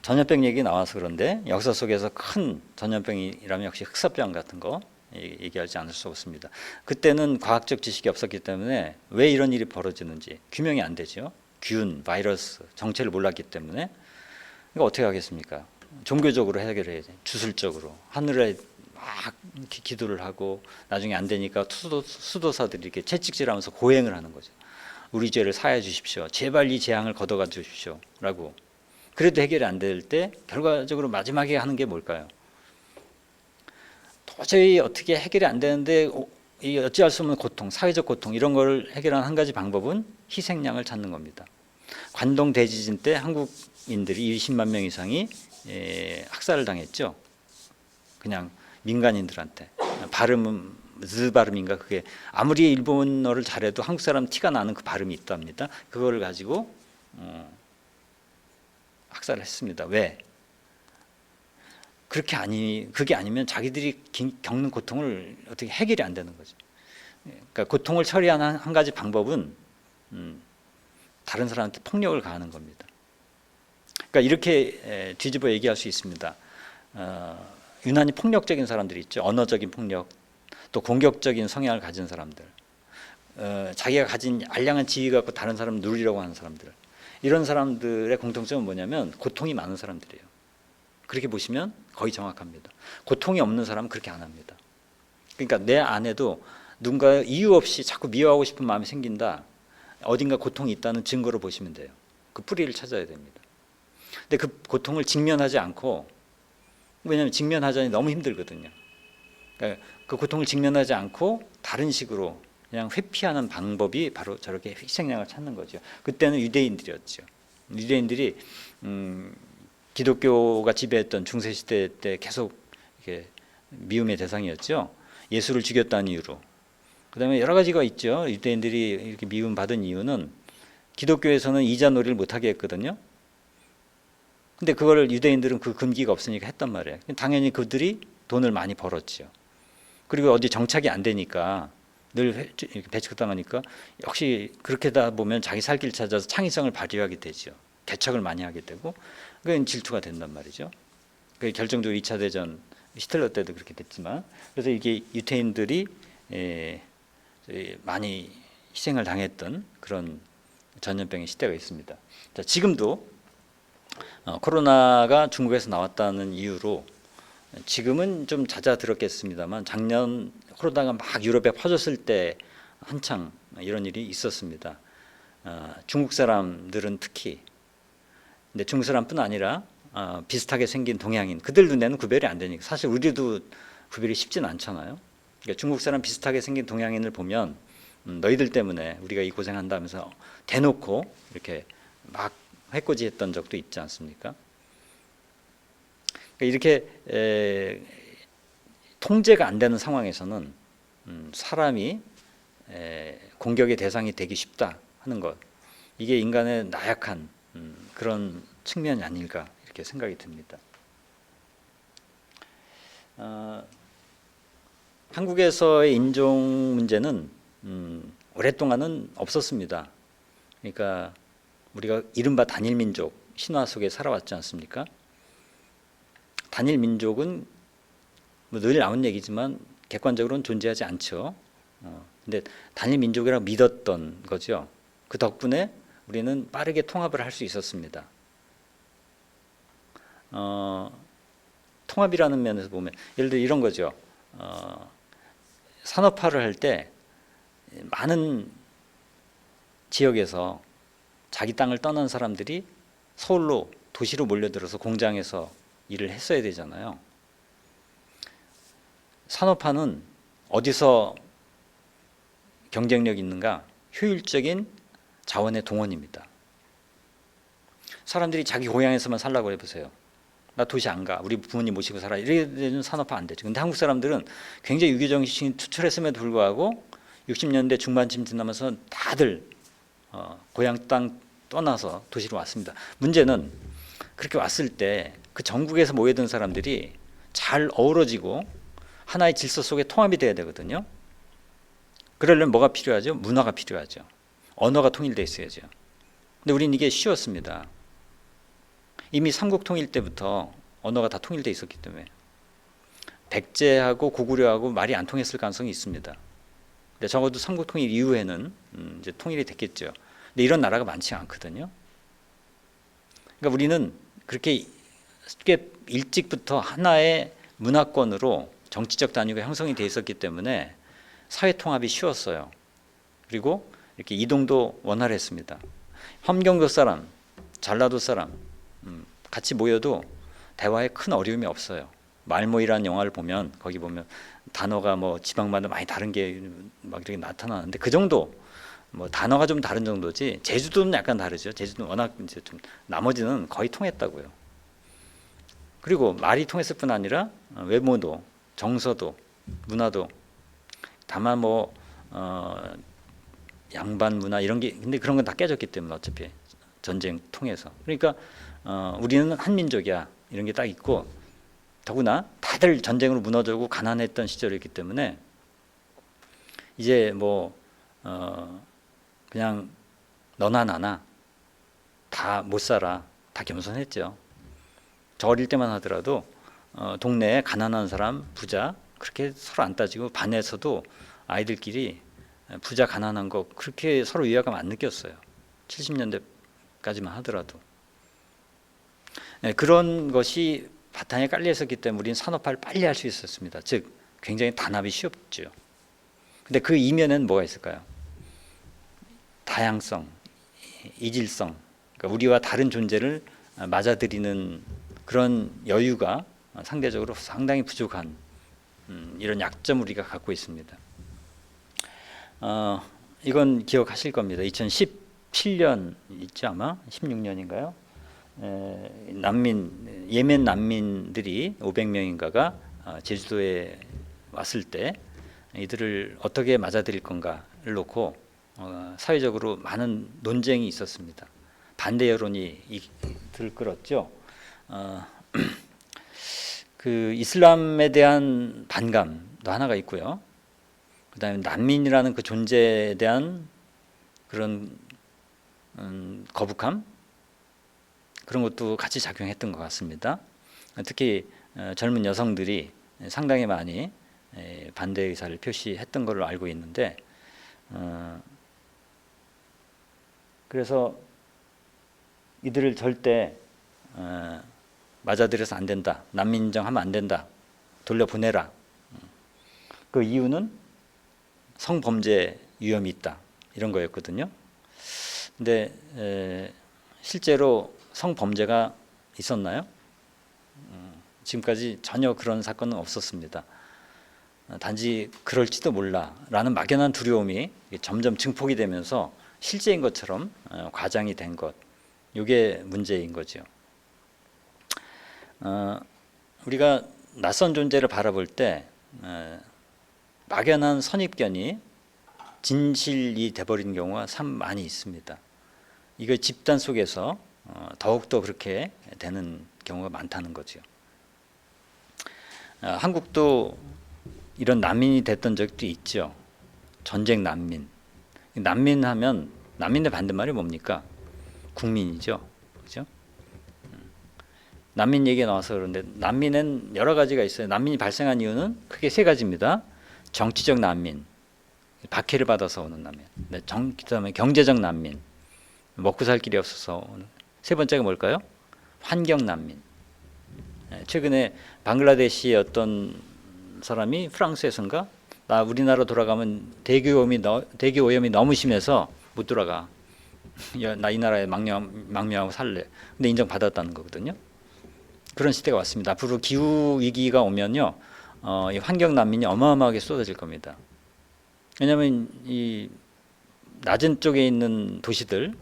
전염병 얘기 나와서 그런데 역사 속에서 큰 전염병이라면 역시 흑사병 같은 거 얘기하지 않을 수 없습니다. 그때는 과학적 지식이 없었기 때문에 왜 이런 일이 벌어지는지 규명이 안 되죠. 균, 바이러스, 정체를 몰랐기 때문에. 그러니까 어떻게 하겠습니까? 종교적으로 해결해야지. 주술적으로 하늘에 막 기도를 하고 나중에 안 되니까 수도사들이 이렇게 채찍질하면서 고행을 하는 거죠. 우리 죄를 사해 주십시오. 제발 이 재앙을 걷어가 주십시오라고. 그래도 해결이 안 될 때 결과적으로 마지막에 하는 게 뭘까요? 도저히 어떻게 해결이 안 되는데 이 어찌할 수 없는 고통, 사회적 고통 이런 걸 해결하는 한 가지 방법은 희생양을 찾는 겁니다. 관동 대지진 때 한국인들이 20만 명 이상이 학살을 당했죠. 그냥 민간인들한테. 발음은 즈 발음인가 그게 아무리 일본어를 잘해도 한국 사람 티가 나는 그 발음이 있답니다. 그거를 가지고 학살을 했습니다. 왜? 그게 아니면 자기들이 겪는 고통을 어떻게 해결이 안 되는 거죠. 그러니까 고통을 처리하는 한 가지 방법은 다른 사람한테 폭력을 가하는 겁니다. 그러니까 이렇게 뒤집어 얘기할 수 있습니다. 유난히 폭력적인 사람들이 있죠. 언어적인 폭력, 또 공격적인 성향을 가진 사람들, 자기가 가진 알량한 지위 갖고 다른 사람을 누리려고 하는 사람들, 이런 사람들의 공통점은 뭐냐면 고통이 많은 사람들이에요. 그렇게 보시면 거의 정확합니다. 고통이 없는 사람은 그렇게 안 합니다. 그러니까 내 안에도 누군가 이유 없이 자꾸 미워하고 싶은 마음이 생긴다. 어딘가 고통이 있다는 증거로 보시면 돼요. 그 뿌리를 찾아야 됩니다. 근데 그 고통을 직면하지 않고, 왜냐하면 직면하자니 너무 힘들거든요. 그러니까 그 고통을 직면하지 않고 다른 식으로 그냥 회피하는 방법이 바로 저렇게 희생양을 찾는 거죠. 그때는 유대인들이었죠. 유대인들이 기독교가 지배했던 중세시대 때 계속 이렇게 미움의 대상이었죠. 예수를 죽였다는 이유로. 그다음에 여러 가지가 있죠. 유대인들이 이렇게 미움받은 이유는 기독교에서는 이자놀이를 못하게 했거든요. 근데 그걸 유대인들은 그 금기가 없으니까 했단 말이에요. 당연히 그들이 돈을 많이 벌었죠. 그리고 어디 정착이 안 되니까 늘 배척당하니까 역시 그렇게다 보면 자기 살 길 찾아서 창의성을 발휘하게 되죠. 개척을 많이 하게 되고 그건 질투가 된단 말이죠. 그 결정적으로 2차 대전 히틀러 때도 그렇게 됐지만 그래서 이게 유태인들이 많이 희생을 당했던 그런 전염병의 시대가 있습니다. 자, 지금도 코로나가 중국에서 나왔다는 이유로 지금은 좀 잦아들었겠습니다만 작년 코로나가 막 유럽에 퍼졌을 때 한창 이런 일이 있었습니다. 중국 사람들은 특히, 근데 중국 사람뿐 아니라 비슷하게 생긴 동양인, 그들 눈에는 구별이 안 되니까 사실 우리도 구별이 쉽진 않잖아요. 그러니까 중국 사람 비슷하게 생긴 동양인을 보면 너희들 때문에 우리가 이 고생한다면서 대놓고 이렇게 막 해코지했던 적도 있지 않습니까? 그러니까 이렇게 통제가 안 되는 상황에서는 사람이 공격의 대상이 되기 쉽다 하는 것, 이게 인간의 나약한 그런 측면이 아닐까 이렇게 생각이 듭니다. 한국에서의 인종 문제는 오랫동안은 없었습니다. 그러니까 우리가 이른바 단일 민족 신화 속에 살아왔지 않습니까? 단일 민족은 늘 나온 얘기지만 객관적으로는 존재하지 않죠. 근데 단일 민족이라고 믿었던 거죠. 그 덕분에 우리는 빠르게 통합을 할 수 있었습니다. 통합이라는 면에서 보면 예를 들어 이런 거죠. 산업화를 할 때 많은 지역에서 자기 땅을 떠난 사람들이 서울로 도시로 몰려들어서 공장에서 일을 했어야 되잖아요. 산업화는 어디서 경쟁력이 있는가? 효율적인 자원의 동원입니다. 사람들이 자기 고향에서만 살라고 해보세요. 나 도시 안 가. 우리 부모님 모시고 살아. 이래 되면 산업화 안 되죠. 근데 한국 사람들은 굉장히 유교정신이 투철했음에도 불구하고 60년대 중반쯤 지나면서 다들 고향 땅 떠나서 도시로 왔습니다. 문제는 그렇게 왔을 때 그 전국에서 모여든 사람들이 잘 어우러지고 하나의 질서 속에 통합이 돼야 되거든요. 그러려면 뭐가 필요하죠? 문화가 필요하죠. 언어가 통일되어 있어야죠. 근데 우리는 이게 쉬웠습니다. 이미 삼국 통일 때부터 언어가 다 통일되어 있었기 때문에 백제하고 고구려하고 말이 안 통했을 가능성이 있습니다. 근데 적어도 삼국 통일 이후에는 이제 통일이 됐겠죠. 근데 이런 나라가 많지 않거든요. 그러니까 우리는 그렇게 꽤 일찍부터 하나의 문화권으로 정치적 단위가 형성이 되어 있었기 때문에 사회 통합이 쉬웠어요. 그리고 이렇게 이동도 원활했습니다. 함경도 사람, 전라도 사람 같이 모여도 대화에 큰 어려움이 없어요. 말모이라는 영화를 보면 거기 보면 단어가 뭐 지방마다 많이 다른 게 막 이렇게 나타나는데 그 정도 뭐 단어가 좀 다른 정도지 제주도는 약간 다르죠. 제주도는 워낙 이제 좀 나머지는 거의 통했다고요. 그리고 말이 통했을 뿐 아니라 외모도 정서도 문화도 다만 뭐 양반 문화 이런 게 근데 그런 건 다 깨졌기 때문에 어차피 전쟁 통해서 그러니까 우리는 한민족이야 이런 게 딱 있고 더구나 다들 전쟁으로 무너지고 가난했던 시절이기 때문에 이제 뭐 그냥 너나 나나 다 못 살아 다 겸손했죠. 저 어릴 때만 하더라도 동네에 가난한 사람 부자 그렇게 서로 안 따지고 반에서도 아이들끼리 부자 가난한 거 그렇게 서로 위화감 안 느꼈어요. 70년대까지만 하더라도 그런 것이 바탕에 깔려 있었기 때문에 우리는 산업화를 빨리 할 수 있었습니다. 즉 굉장히 단합이 쉬웠죠. 근데 그 이면에는 뭐가 있을까요? 다양성, 이질성, 그러니까 우리와 다른 존재를 맞아들이는 그런 여유가 상대적으로 상당히 부족한 이런 약점을 우리가 갖고 있습니다. 이건 기억하실 겁니다. 2017년 있죠 아마 16년인가요? 난민 예멘 난민들이 500명인가가 제주도에 왔을 때 이들을 어떻게 맞아들일 건가를 놓고 사회적으로 많은 논쟁이 있었습니다. 반대 여론이 들끓었죠. 그 이슬람에 대한 반감도 하나가 있고요. 그다음에 난민이라는 그 존재에 대한 그런 거북함 그런 것도 같이 작용했던 것 같습니다. 특히 젊은 여성들이 상당히 많이 반대 의사를 표시했던 걸로 알고 있는데 그래서 이들을 절대 맞아들여서 안 된다. 난민 인정하면 안 된다. 돌려보내라. 그 이유는 성범죄 위험이 있다. 이런 거였거든요. 근데 실제로 성범죄가 있었나요? 지금까지 전혀 그런 사건은 없었습니다. 단지 그럴지도 몰라라는 막연한 두려움이 점점 증폭이 되면서 실제인 것처럼 과장이 된 것. 이게 문제인 거죠. 우리가 낯선 존재를 바라볼 때 막연한 선입견이 진실이 돼버리는 경우가 참 많이 있습니다. 이거 집단 속에서 더욱더 그렇게 되는 경우가 많다는 거죠. 한국도 이런 난민이 됐던 적도 있죠. 전쟁 난민. 난민하면 난민의 반대말이 뭡니까? 국민이죠. 그죠? 난민 얘기가 나와서 그런데 난민은 여러 가지가 있어요. 난민이 발생한 이유는 크게 세 가지입니다. 정치적 난민, 박해를 받아서 오는 난민. 그다음에 경제적 난민, 먹고 살 길이 없어서 오는. 세 번째가 뭘까요? 환경 난민. 최근에 방글라데시의 어떤 사람이 프랑스에선가 나 우리나라 돌아가면 대기 오염이 너무 심해서 못 돌아가. 나 이 나라에 망명하고 살래. 근데 인정받았다는 거거든요. 그런 시대가 왔습니다. 앞으로 기후 위기가 오면요, 이 환경 난민이 어마어마하게 쏟아질 겁니다. 왜냐하면 이 낮은 쪽에 있는 도시들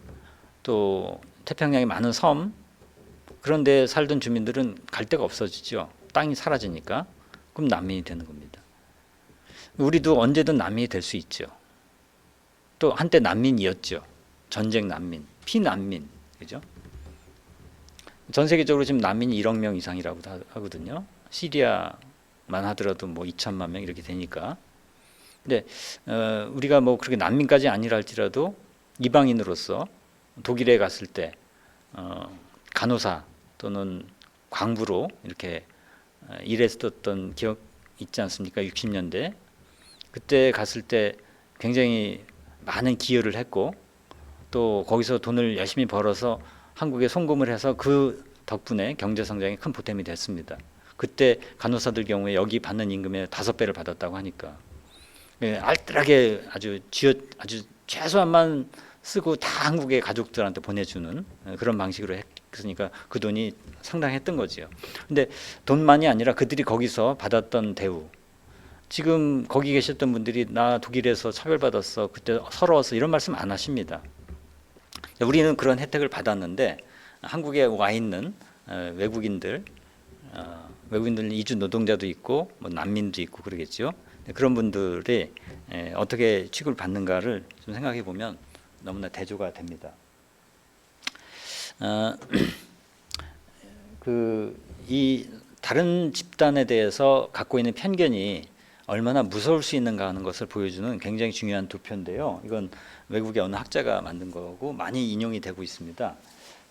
또 태평양에 많은 섬 그런 데 살던 주민들은 갈 데가 없어지죠. 땅이 사라지니까. 그럼 난민이 되는 겁니다. 우리도 언제든 난민이 될 수 있죠. 또 한때 난민이었죠. 전쟁 난민, 피난민, 그죠? 전 세계적으로 지금 난민이 1억 명 이상이라고 하거든요. 시리아 하더라도 뭐 2천만 명 이렇게 되니까. 근데 우리가 뭐 그렇게 난민까지 아니라 할지라도 이방인으로서 독일에 갔을 때 간호사 또는 광부로 이렇게 일했었던 기억 있지 않습니까? 60년대 그때 갔을 때 굉장히 많은 기여를 했고 또 거기서 돈을 열심히 벌어서 한국에 송금을 해서 그 덕분에 경제 성장에 큰 보탬이 됐습니다. 그때 간호사들 경우에 여기 받는 임금의 5배를 받았다고 하니까 알뜰하게 아주 최소한만 쓰고 다 한국의 가족들한테 보내주는 그런 방식으로 했으니까 그 돈이 상당했던 거지요. 근데 돈만이 아니라 그들이 거기서 받았던 대우, 지금 거기 계셨던 분들이 나 독일에서 차별받았어, 그때 서러웠어 이런 말씀 안 하십니다. 우리는 그런 혜택을 받았는데 한국에 와 있는 외국인들 이주 노동자도 있고 뭐 난민도 있고 그러겠죠. 그런 분들이 어떻게 취급을 받는가를 좀 생각해 보면 너무나 대조가 됩니다. 이 다른 집단에 대해서 갖고 있는 편견이 얼마나 무서울 수 있는가 하는 것을 보여주는 굉장히 중요한 도표인데요. 이건 외국의 어느 학자가 만든 거고 많이 인용이 되고 있습니다.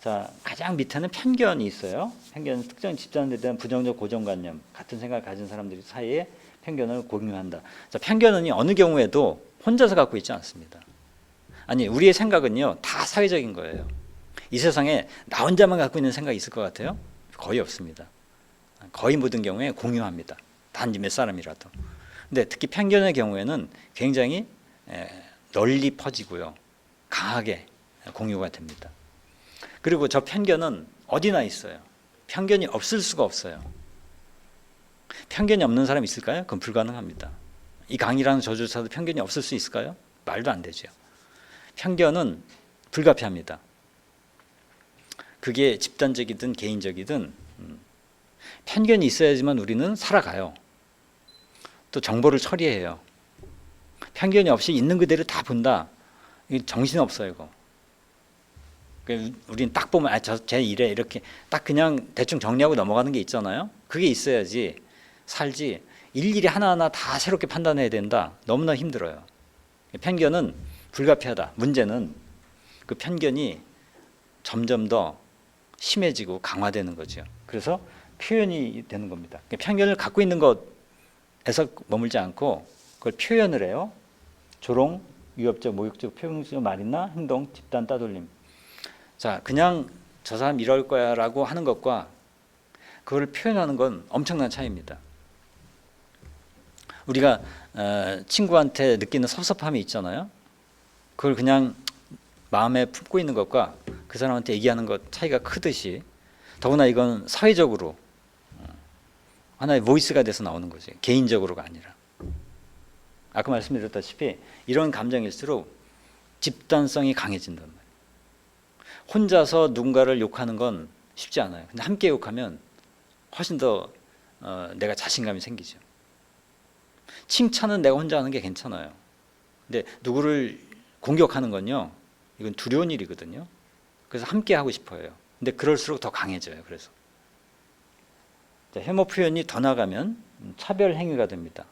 자, 가장 밑에는 편견이 있어요. 편견은 특정 집단에 대한 부정적 고정관념, 같은 생각을 가진 사람들 사이에 편견을 공유한다. 자, 편견은 어느 경우에도 혼자서 갖고 있지 않습니다. 아니, 우리의 생각은요 다 사회적인 거예요. 이 세상에 나 혼자만 갖고 있는 생각이 있을 것 같아요? 거의 없습니다. 거의 모든 경우에 공유합니다. 단지 몇 사람이라도. 근데 특히 편견의 경우에는 굉장히 널리 퍼지고요, 강하게 공유가 됩니다. 그리고 저 편견은 어디나 있어요. 편견이 없을 수가 없어요. 편견이 없는 사람이 있을까요? 그건 불가능합니다. 이 강이라는 저주사도 편견이 없을 수 있을까요? 말도 안 되죠. 편견은 불가피합니다. 그게 집단적이든 개인적이든 편견이 있어야지만 우리는 살아가요. 또 정보를 처리해요. 편견이 없이 있는 그대로 다 본다. 정신없어요, 이거. 우리는 딱 보면 쟤 이래 이렇게 딱 그냥 대충 정리하고 넘어가는 게 있잖아요. 그게 있어야지 살지. 일일이 하나하나 다 새롭게 판단해야 된다. 너무나 힘들어요. 편견은 불가피하다. 문제는 그 편견이 점점 더 심해지고 강화되는 거죠. 그래서 표현이 되는 겁니다. 편견을 갖고 있는 것에서 머물지 않고 그걸 표현을 해요. 조롱, 위협적, 모욕적, 표현적 말이나 행동, 집단 따돌림. 자, 그냥 저 사람 이럴 거야 라고 하는 것과 그걸 표현하는 건 엄청난 차이입니다. 우리가 친구한테 느끼는 섭섭함이 있잖아요. 그걸 그냥 마음에 품고 있는 것과 그 사람한테 얘기하는 것 차이가 크듯이, 더구나 이건 사회적으로 하나의 보이스가 돼서 나오는 거지, 개인적으로가 아니라. 아까 말씀드렸다시피 이런 감정일수록 집단성이 강해진단 말이에요. 혼자서 누군가를 욕하는 건 쉽지 않아요. 근데 함께 욕하면 훨씬 더 내가 자신감이 생기죠. 칭찬은 내가 혼자 하는 게 괜찮아요. 근데 누구를 공격하는 건요, 이건 두려운 일이거든요. 그래서 함께 하고 싶어요. 근데 그럴수록 더 강해져요. 그래서 혐오 표현이 더 나가면 차별 행위가 됩니다.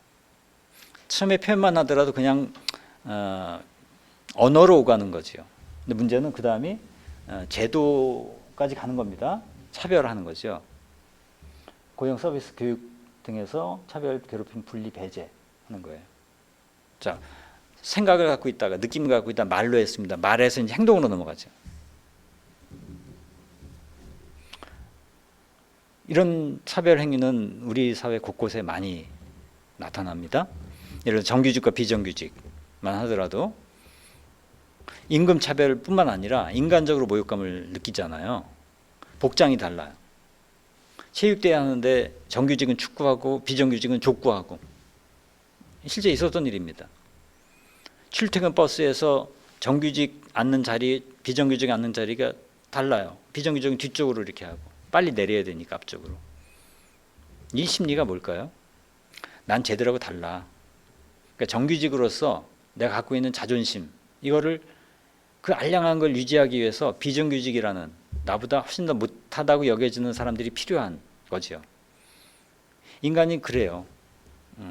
처음에 표현만 하더라도 그냥 언어로 오가는 거지요. 근데 문제는 그 다음이 제도까지 가는 겁니다. 차별하는 거죠. 고용 서비스 교육 등에서 차별, 괴롭힘, 분리, 배제 하는 거예요. 자, 생각을 갖고 있다가 느낌을 갖고 있다 말로 했습니다. 말해서 이제 행동으로 넘어가죠. 이런 차별 행위는 우리 사회 곳곳에 많이 나타납니다. 예를 들어 정규직과 비정규직만 하더라도 임금 차별뿐만 아니라 인간적으로 모욕감을 느끼잖아요. 복장이 달라요. 체육대회 하는데 정규직은 축구하고 비정규직은 족구하고, 실제 있었던 일입니다. 출퇴근 버스에서 정규직 앉는 자리, 비정규직 앉는 자리가 달라요. 비정규직은 뒤쪽으로 이렇게 하고 빨리 내려야 되니까 앞쪽으로. 이 심리가 뭘까요? 난 쟤들하고 달라. 그러니까 정규직으로서 내가 갖고 있는 자존심, 이거를 그 알량한 걸 유지하기 위해서 비정규직이라는 나보다 훨씬 더 못하다고 여겨지는 사람들이 필요한 거죠. 인간이 그래요.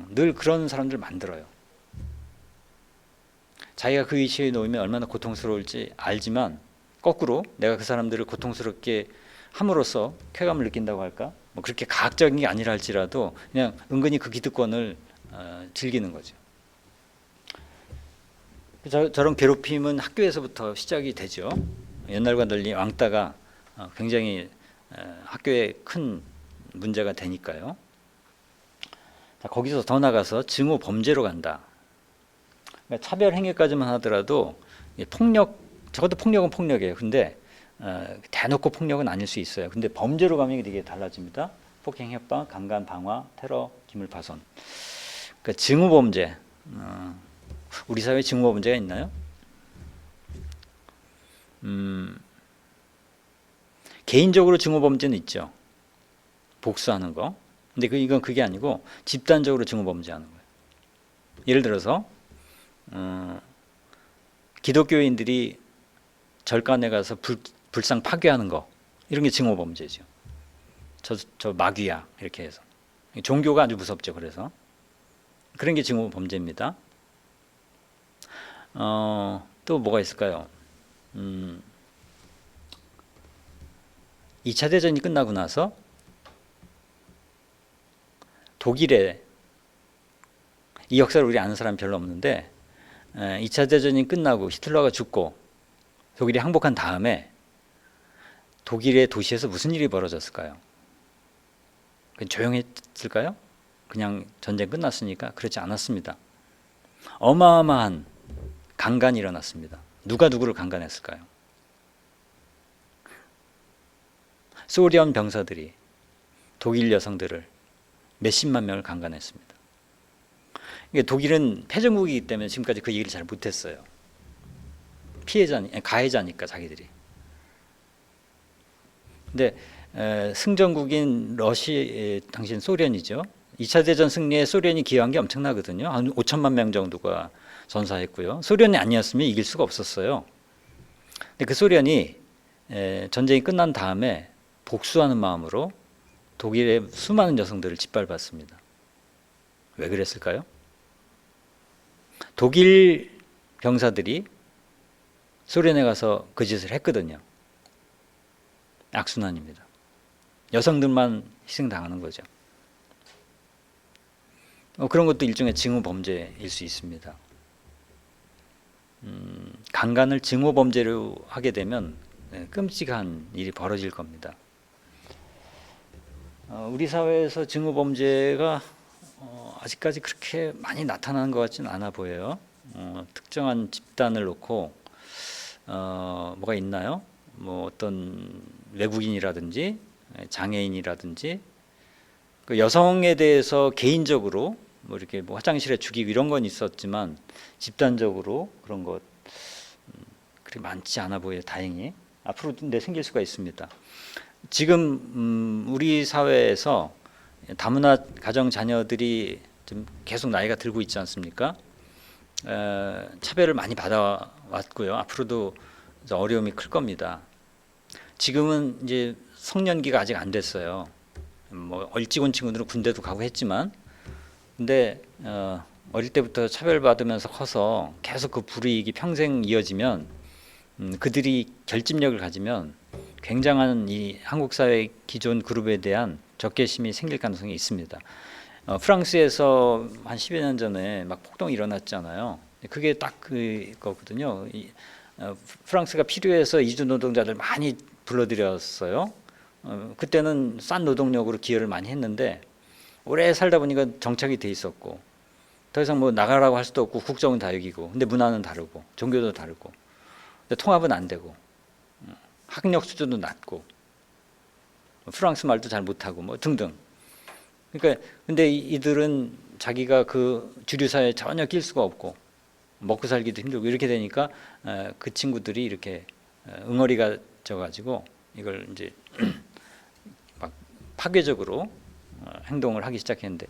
늘 그런 사람들 만들어요. 자기가 그 위치에 놓이면 얼마나 고통스러울지 알지만 거꾸로 내가 그 사람들을 고통스럽게 함으로써 쾌감을 느낀다고 할까? 뭐 그렇게 과학적인 게 아니라 할지라도 그냥 은근히 그 기득권을 즐기는 거죠. 저런 괴롭힘은 학교에서부터 시작이 되죠. 옛날과 달리 왕따가 굉장히 학교에 큰 문제가 되니까요. 자, 거기서 더 나가서 증오 범죄로 간다. 그러니까 차별 행위까지만 하더라도 폭력, 적어도 폭력은 폭력이에요. 근데 대놓고 폭력은 아닐 수 있어요. 근데 범죄로 가면 이게 달라집니다. 폭행, 협박, 강간, 방화, 테러, 기물 파손. 그러니까 증오 범죄. 우리 사회에 증오 범죄가 있나요? 개인적으로 증오 범죄는 있죠. 복수하는 거. 근데 이건 그게 아니고 집단적으로 증오 범죄하는 거예요. 예를 들어서 기독교인들이 절간에 가서 불상 파괴하는 거, 이런 게 증오 범죄죠. 저 마귀야 이렇게 해서. 종교가 아주 무섭죠. 그래서 그런 게 증오 범죄입니다. 또 뭐가 있을까요? 2차 대전이 끝나고 나서 독일에, 이 역사를 우리 아는 사람 별로 없는데 2차 대전이 끝나고 히틀러가 죽고 독일이 항복한 다음에 독일의 도시에서 무슨 일이 벌어졌을까요? 그냥 조용했을까요? 그냥 전쟁 끝났으니까? 그렇지 않았습니다. 어마어마한 강간이 일어났습니다. 누가 누구를 강간했을까요? 소련 병사들이 독일 여성들을 몇십만 명을 강간했습니다. 독일은 패전국이기 때문에 지금까지 그 얘기를 잘 못했어요. 가해자니까 자기들이. 근데 승전국인 당신 소련이죠. 2차 대전 승리에 소련이 기여한 게 엄청나거든요. 한 5천만 명 정도가 전사했고요. 소련이 아니었으면 이길 수가 없었어요. 근데 그 소련이 전쟁이 끝난 다음에 복수하는 마음으로 독일의 수많은 여성들을 짓밟았습니다. 왜 그랬을까요? 독일 병사들이 소련에 가서 그 짓을 했거든요. 악순환입니다. 여성들만 희생당하는 거죠. 그런 것도 일종의 증오 범죄일 수 있습니다. 강간을 증오 범죄로 하게 되면 끔찍한 일이 벌어질 겁니다. 우리 사회에서 증오 범죄가 아직까지 그렇게 많이 나타나는 것 같지는 않아 보여요. 특정한 집단을 놓고 뭐가 있나요? 뭐 어떤 외국인이라든지 장애인이라든지 그 여성에 대해서 개인적으로 뭐 이렇게 뭐 화장실에 죽이고 이런 건 있었지만 집단적으로 그런 것 그렇게 많지 않아 보여요. 다행히. 앞으로 생길 수가 있습니다. 지금 우리 사회에서 다문화 가정 자녀들이 좀 계속 나이가 들고 있지 않습니까? 차별을 많이 받아왔고요. 앞으로도 어려움이 클 겁니다. 지금은 이제 성년기가 아직 안 됐어요. 뭐 일찍 친구들은 군대도 가고 했지만, 근데 어릴 때부터 차별받으면서 커서 계속 그 불이익이 평생 이어지면 그들이 결집력을 가지면 굉장한 이 한국 사회 기존 그룹에 대한 적개심이 생길 가능성이 있습니다. 프랑스에서 한 10여 년 전에 막 폭동이 일어났잖아요. 그게 딱 그거거든요. 프랑스가 필요해서 이주 노동자들 많이 불러들였어요. 그때는 싼 노동력으로 기여를 많이 했는데 오래 살다 보니까 정착이 돼 있었고 더 이상 뭐 나가라고 할 수도 없고 국적은 다르고 근데 문화는 다르고 종교도 다르고 통합은 안 되고 학력 수준도 낮고 프랑스 말도 잘 못하고 뭐 등등. 그러니까 근데 이들은 자기가 그 주류 사회에 전혀 낄 수가 없고 먹고 살기도 힘들고 이렇게 되니까 그 친구들이 이렇게 응어리가 져가지고 이걸 이제 막 파괴적으로 행동을 하기 시작했는데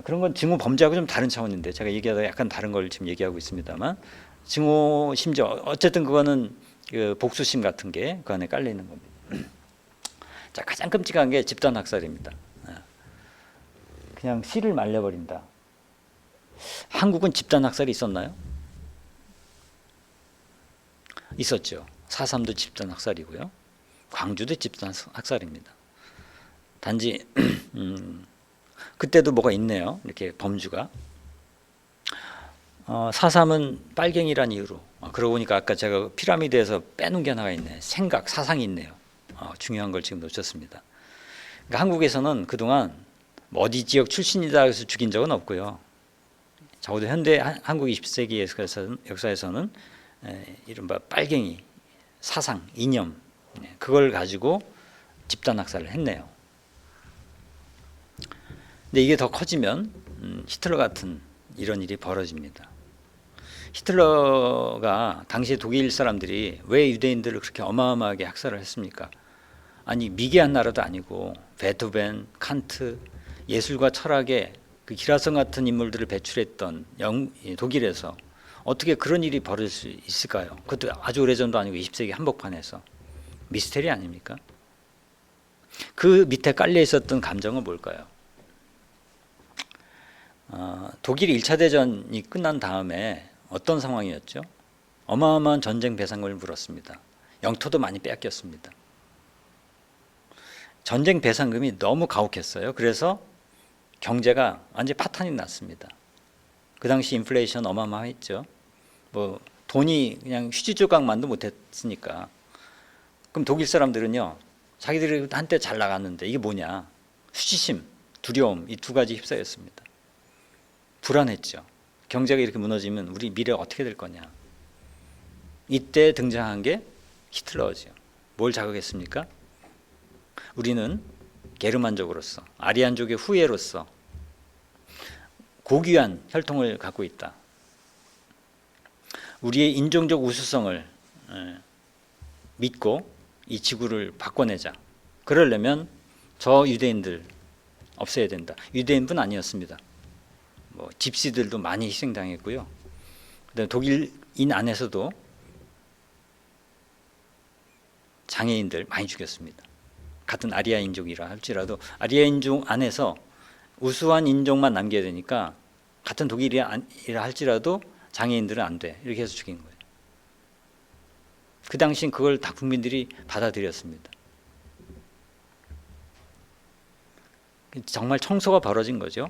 그런 건 증오 범죄하고 좀 다른 차원인데 제가 얘기하다 약간 다른 걸 지금 얘기하고 있습니다만 증오 심지어 어쨌든 그거는 그 복수심 같은 게 그 안에 깔려 있는 겁니다. 자, 가장 끔찍한 게 집단 학살입니다. 그냥 씨를 말려버린다. 한국은 집단 학살이 있었나요? 있었죠. 4.3도 집단 학살이고요. 광주도 집단 학살입니다. 단지 그때도 뭐가 있네요. 이렇게 범주가. 4.3은 빨갱이란 이유로. 그러고 보니까 아까 제가 피라미드에서 빼놓은 게 하나가 있네. 생각, 사상이 있네요. 중요한 걸 지금 놓쳤습니다. 그러니까 한국에서는 그동안 뭐 어디 지역 출신이다 해서 죽인 적은 없고요. 적어도 현대 한국 20세기 역사에서는 이른바 빨갱이, 사상, 이념 그걸 가지고 집단 학살을 했네요. 근데 이게 더 커지면 히틀러 같은 이런 일이 벌어집니다. 히틀러가 당시에 독일 사람들이 왜 유대인들을 그렇게 어마어마하게 학살을 했습니까? 아니 미개한 나라도 아니고 베토벤, 칸트, 예술과 철학의 그 기라성 같은 인물들을 배출했던 독일에서 어떻게 그런 일이 벌어질 수 있을까요? 그것도 아주 오래전도 아니고 20세기 한복판에서. 미스테리 아닙니까? 그 밑에 깔려 있었던 감정은 뭘까요? 독일이 1차 대전이 끝난 다음에 어떤 상황이었죠? 어마어마한 전쟁 배상금을 물었습니다. 영토도 많이 빼앗겼습니다. 전쟁 배상금이 너무 가혹했어요. 그래서 경제가 완전히 파탄이 났습니다. 그 당시 인플레이션 어마어마했죠. 뭐 돈이 그냥 휴지 조각만도 못했으니까. 그럼 독일 사람들은요, 자기들이 한때 잘 나갔는데 이게 뭐냐? 수치심, 두려움 이 두 가지 휩싸였습니다. 불안했죠. 경제가 이렇게 무너지면 우리 미래가 어떻게 될 거냐. 이때 등장한 게 히틀러죠. 뭘 자극했습니까? 우리는 게르만족으로서, 아리안족의 후예로서 고귀한 혈통을 갖고 있다. 우리의 인종적 우수성을 믿고 이 지구를 바꿔내자. 그러려면 저 유대인들 없애야 된다. 유대인뿐 아니었습니다. 뭐 집시들도 많이 희생당했고요. 그다음에 독일인 안에서도 장애인들 많이 죽였습니다. 같은 아리아 인종이라 할지라도 아리아 인종 안에서 우수한 인종만 남겨야 되니까 같은 독일이라 할지라도 장애인들은 안 돼. 이렇게 해서 죽인 거예요. 그 당시엔 그걸 다 국민들이 받아들였습니다. 정말 청소가 벌어진 거죠.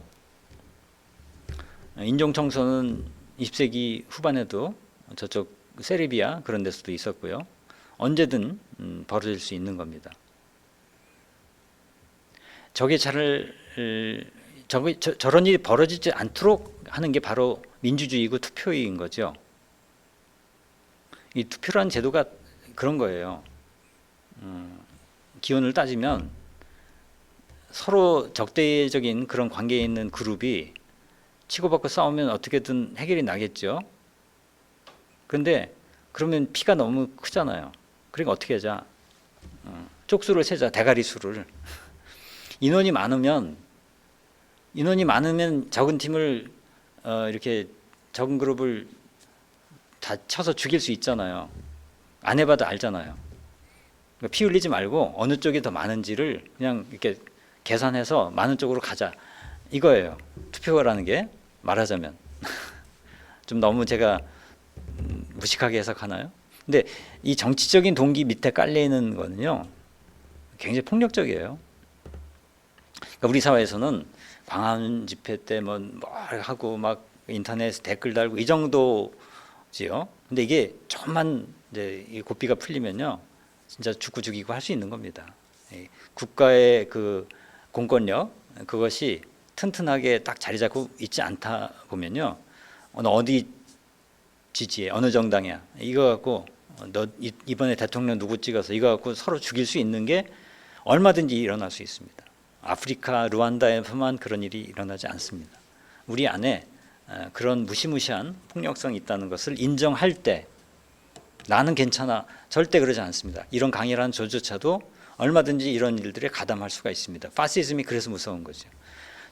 인종 청소는 20세기 후반에도 저쪽 세르비아 그런 데서도 있었고요. 언제든 벌어질 수 있는 겁니다. 저런 일이 벌어지지 않도록 하는 게 바로 민주주의고 투표인 거죠. 이 투표라는 제도가 그런 거예요. 기원을 따지면 서로 적대적인 그런 관계에 있는 그룹이 치고받고 싸우면 어떻게든 해결이 나겠죠. 그런데 그러면 피가 너무 크잖아요. 그러니까 어떻게 하자. 쪽수를 세자. 대가리 수를. 인원이 많으면 적은 팀을 이렇게 적은 그룹을 다 쳐서 죽일 수 있잖아요. 안 해봐도 알잖아요. 그러니까 피 흘리지 말고 어느 쪽이 더 많은지를 그냥 이렇게 계산해서 많은 쪽으로 가자. 이거예요. 투표라는 게 말하자면. 좀 너무 제가 무식하게 해석하나요? 근데 이 정치적인 동기 밑에 깔려 있는 거는요, 굉장히 폭력적이에요. 그러니까 우리 사회에서는 광화문 집회 때 뭐 하고 막 인터넷에 댓글 달고 이 정도지요. 근데 이게 좀만 이제 이 고삐가 풀리면요, 진짜 죽고 죽이고 할 수 있는 겁니다. 국가의 그 공권력 그것이 튼튼하게 딱 자리 잡고 있지 않다 보면요, 어디 지지해, 어느 정당이야, 이거 갖고 너 이번에 대통령 누구 찍어서 이거 갖고 서로 죽일 수 있는 게 얼마든지 일어날 수 있습니다. 아프리카 루안다에서만 그런 일이 일어나지 않습니다. 우리 안에 그런 무시무시한 폭력성이 있다는 것을 인정할 때 나는 괜찮아, 절대 그러지 않습니다. 이런 강렬한 저조차도 얼마든지 이런 일들에 가담할 수가 있습니다. 파시즘이 그래서 무서운 거죠.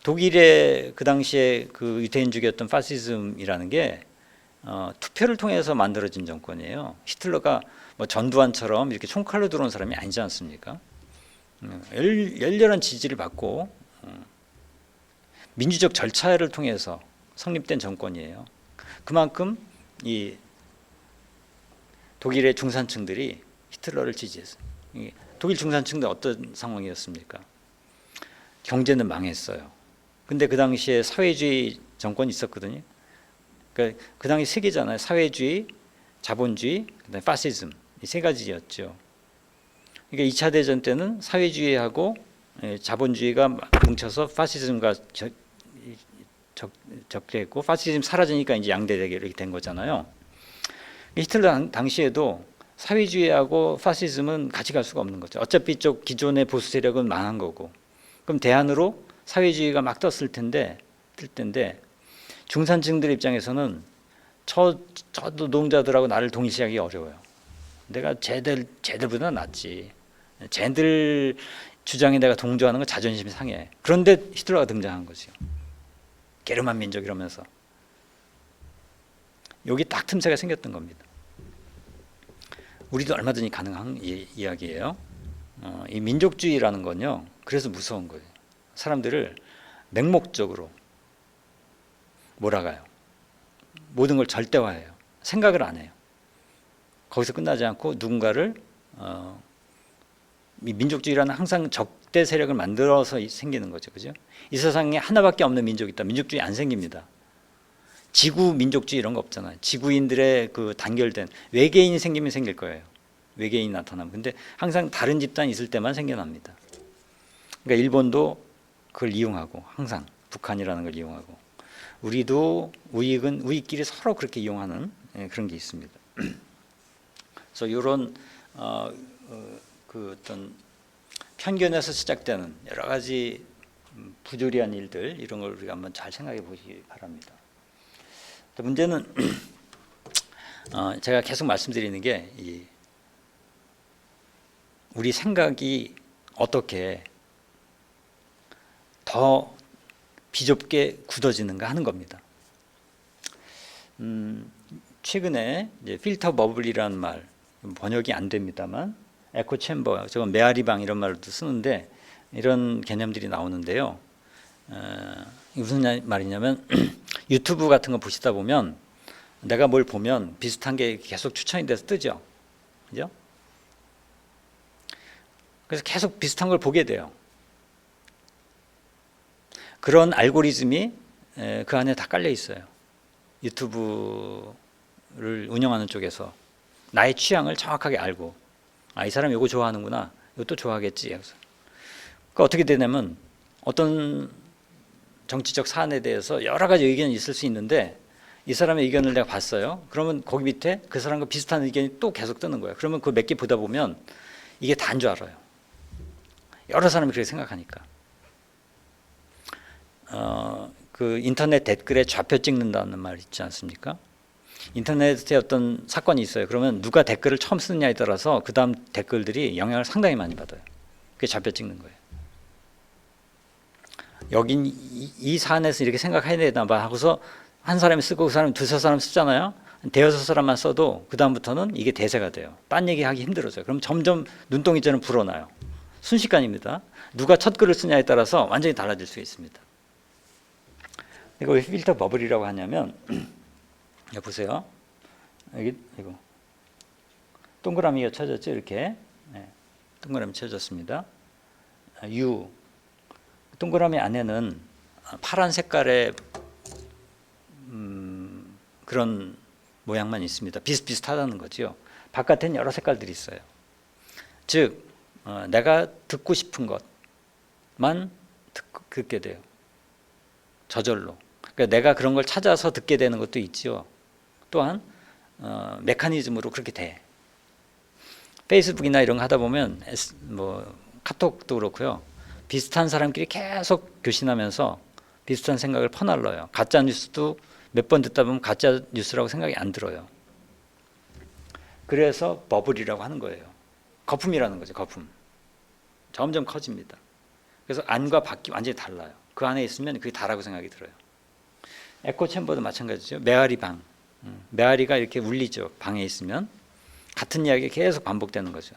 독일의 그 당시에 그 유태인주의였던 파시즘이라는 게 투표를 통해서 만들어진 정권이에요. 히틀러가 뭐 전두환처럼 이렇게 총칼로 들어온 사람이 아니지 않습니까? 열렬한 지지를 받고 민주적 절차를 통해서 성립된 정권이에요. 그만큼 이 독일의 중산층들이 히틀러를 지지했어요. 독일 중산층들 어떤 상황이었습니까? 경제는 망했어요. 근데 그 당시에 사회주의 정권이 있었거든요. 그러니까 그 당시 세 개잖아요. 사회주의, 자본주의, 그다음에 파시즘 이 세 가지였죠. 그러니까 2차 대전 때는 사회주의하고 자본주의가 뭉쳐서 파시즘과 적대했고 파시즘 사라지니까 이제 양대 대결이 된 거잖아요. 히틀러 당시에도 사회주의하고 파시즘은 같이 갈 수가 없는 거죠. 어차피 쪽 기존의 보수 세력은 망한 거고, 그럼 대안으로 사회주의가 막 뜰 텐데 중산층들 입장에서는 저 노동자들하고 나를 동일시하기 어려워요. 내가 쟤들보다 낫지. 쟤들 주장에 내가 동조하는 건 자존심이 상해. 그런데 히틀러가 등장한 거죠. 게르만 민족 이러면서. 여기 딱 틈새가 생겼던 겁니다. 우리도 얼마든지 가능한 이야기예요. 이 민족주의라는 건요. 그래서 무서운 거예요. 사람들을 맹목적으로 몰아가요. 모든 걸 절대화해요. 생각을 안 해요. 거기서 끝나지 않고 누군가를 민족주의라는 항상 적대 세력을 만들어서 생기는 거죠. 그죠? 이 세상에 하나밖에 없는 민족이 있다. 민족주의 안 생깁니다. 지구 민족주의 이런 거 없잖아요. 지구인들의 그 단결된 외계인이 생기면 생길 거예요. 외계인이 나타나면. 근데 항상 다른 집단이 있을 때만 생겨납니다. 그러니까 일본도 그걸 이용하고 항상 북한이라는 걸 이용하고 우리도 우리끼리 서로 그렇게 이용하는 그런 게 있습니다. 그래서 이런 그 어떤 편견에서 시작되는 여러 가지 부조리한 일들 이런 걸 우리가 한번 잘 생각해 보시기 바랍니다. 문제는 제가 계속 말씀드리는 게 우리 생각이 어떻게 더 비좁게 굳어지는가 하는 겁니다. 최근에 이제 필터 버블이라는 말 번역이 안 됩니다만 에코 챔버, 저건 메아리방 이런 말도 쓰는데 이런 개념들이 나오는데요. 무슨 말이냐면 유튜브 같은 거 보시다 보면 내가 뭘 보면 비슷한 게 계속 추천이 돼서 뜨죠. 그죠? 그래서 계속 비슷한 걸 보게 돼요. 그런 알고리즘이 그 안에 다 깔려 있어요. 유튜브를 운영하는 쪽에서 나의 취향을 정확하게 알고 이 사람이 이거 좋아하는구나. 이것도 좋아하겠지. 그러니까 어떻게 되냐면 어떤 정치적 사안에 대해서 여러 가지 의견이 있을 수 있는데 이 사람의 의견을 내가 봤어요. 그러면 거기 밑에 그 사람과 비슷한 의견이 또 계속 뜨는 거예요. 그러면 그 몇 개 보다 보면 이게 다인 줄 알아요. 여러 사람이 그렇게 생각하니까. 그 인터넷 댓글에 좌표 찍는다는 말 있지 않습니까? 인터넷에 어떤 사건이 있어요. 그러면 누가 댓글을 처음 쓰느냐에 따라서 그 다음 댓글들이 영향을 상당히 많이 받아요. 그게 좌표 찍는 거예요. 여긴 이 사안에서 이렇게 생각해야 되나 봐 하고서 한 사람이 쓰고 그 사람이 두세 사람 쓰잖아요. 대여섯 사람만 써도 그 다음부터는 이게 대세가 돼요. 딴 얘기하기 힘들어져요. 그럼 점점 눈동이처럼 불어나요. 순식간입니다. 누가 첫 글을 쓰냐에 따라서 완전히 달라질 수 있습니다. 이거 왜 필터 버블이라고 하냐면 여기 보세요. 여기 이거 동그라미가 쳐졌죠. 이렇게 동그라미 쳐졌습니다. U 동그라미 안에는 파란 색깔의 그런 모양만 있습니다. 비슷비슷하다는 거죠. 바깥에는 여러 색깔들이 있어요. 즉 내가 듣고 싶은 것만 듣게 돼요. 저절로. 그러니까 내가 그런 걸 찾아서 듣게 되는 것도 있죠. 또한 메커니즘으로 그렇게 돼. 페이스북이나 이런 거 하다 보면 뭐 카톡도 그렇고요. 비슷한 사람끼리 계속 교신하면서 비슷한 생각을 퍼날러요. 가짜 뉴스도 몇 번 듣다 보면 가짜 뉴스라고 생각이 안 들어요. 그래서 버블이라고 하는 거예요. 거품이라는 거죠. 거품. 점점 커집니다. 그래서 안과 밖이 완전히 달라요. 그 안에 있으면 그게 다라고 생각이 들어요. 에코 챔버도 마찬가지죠. 메아리 방. 메아리가 이렇게 울리죠. 방에 있으면 같은 이야기가 계속 반복되는 거죠.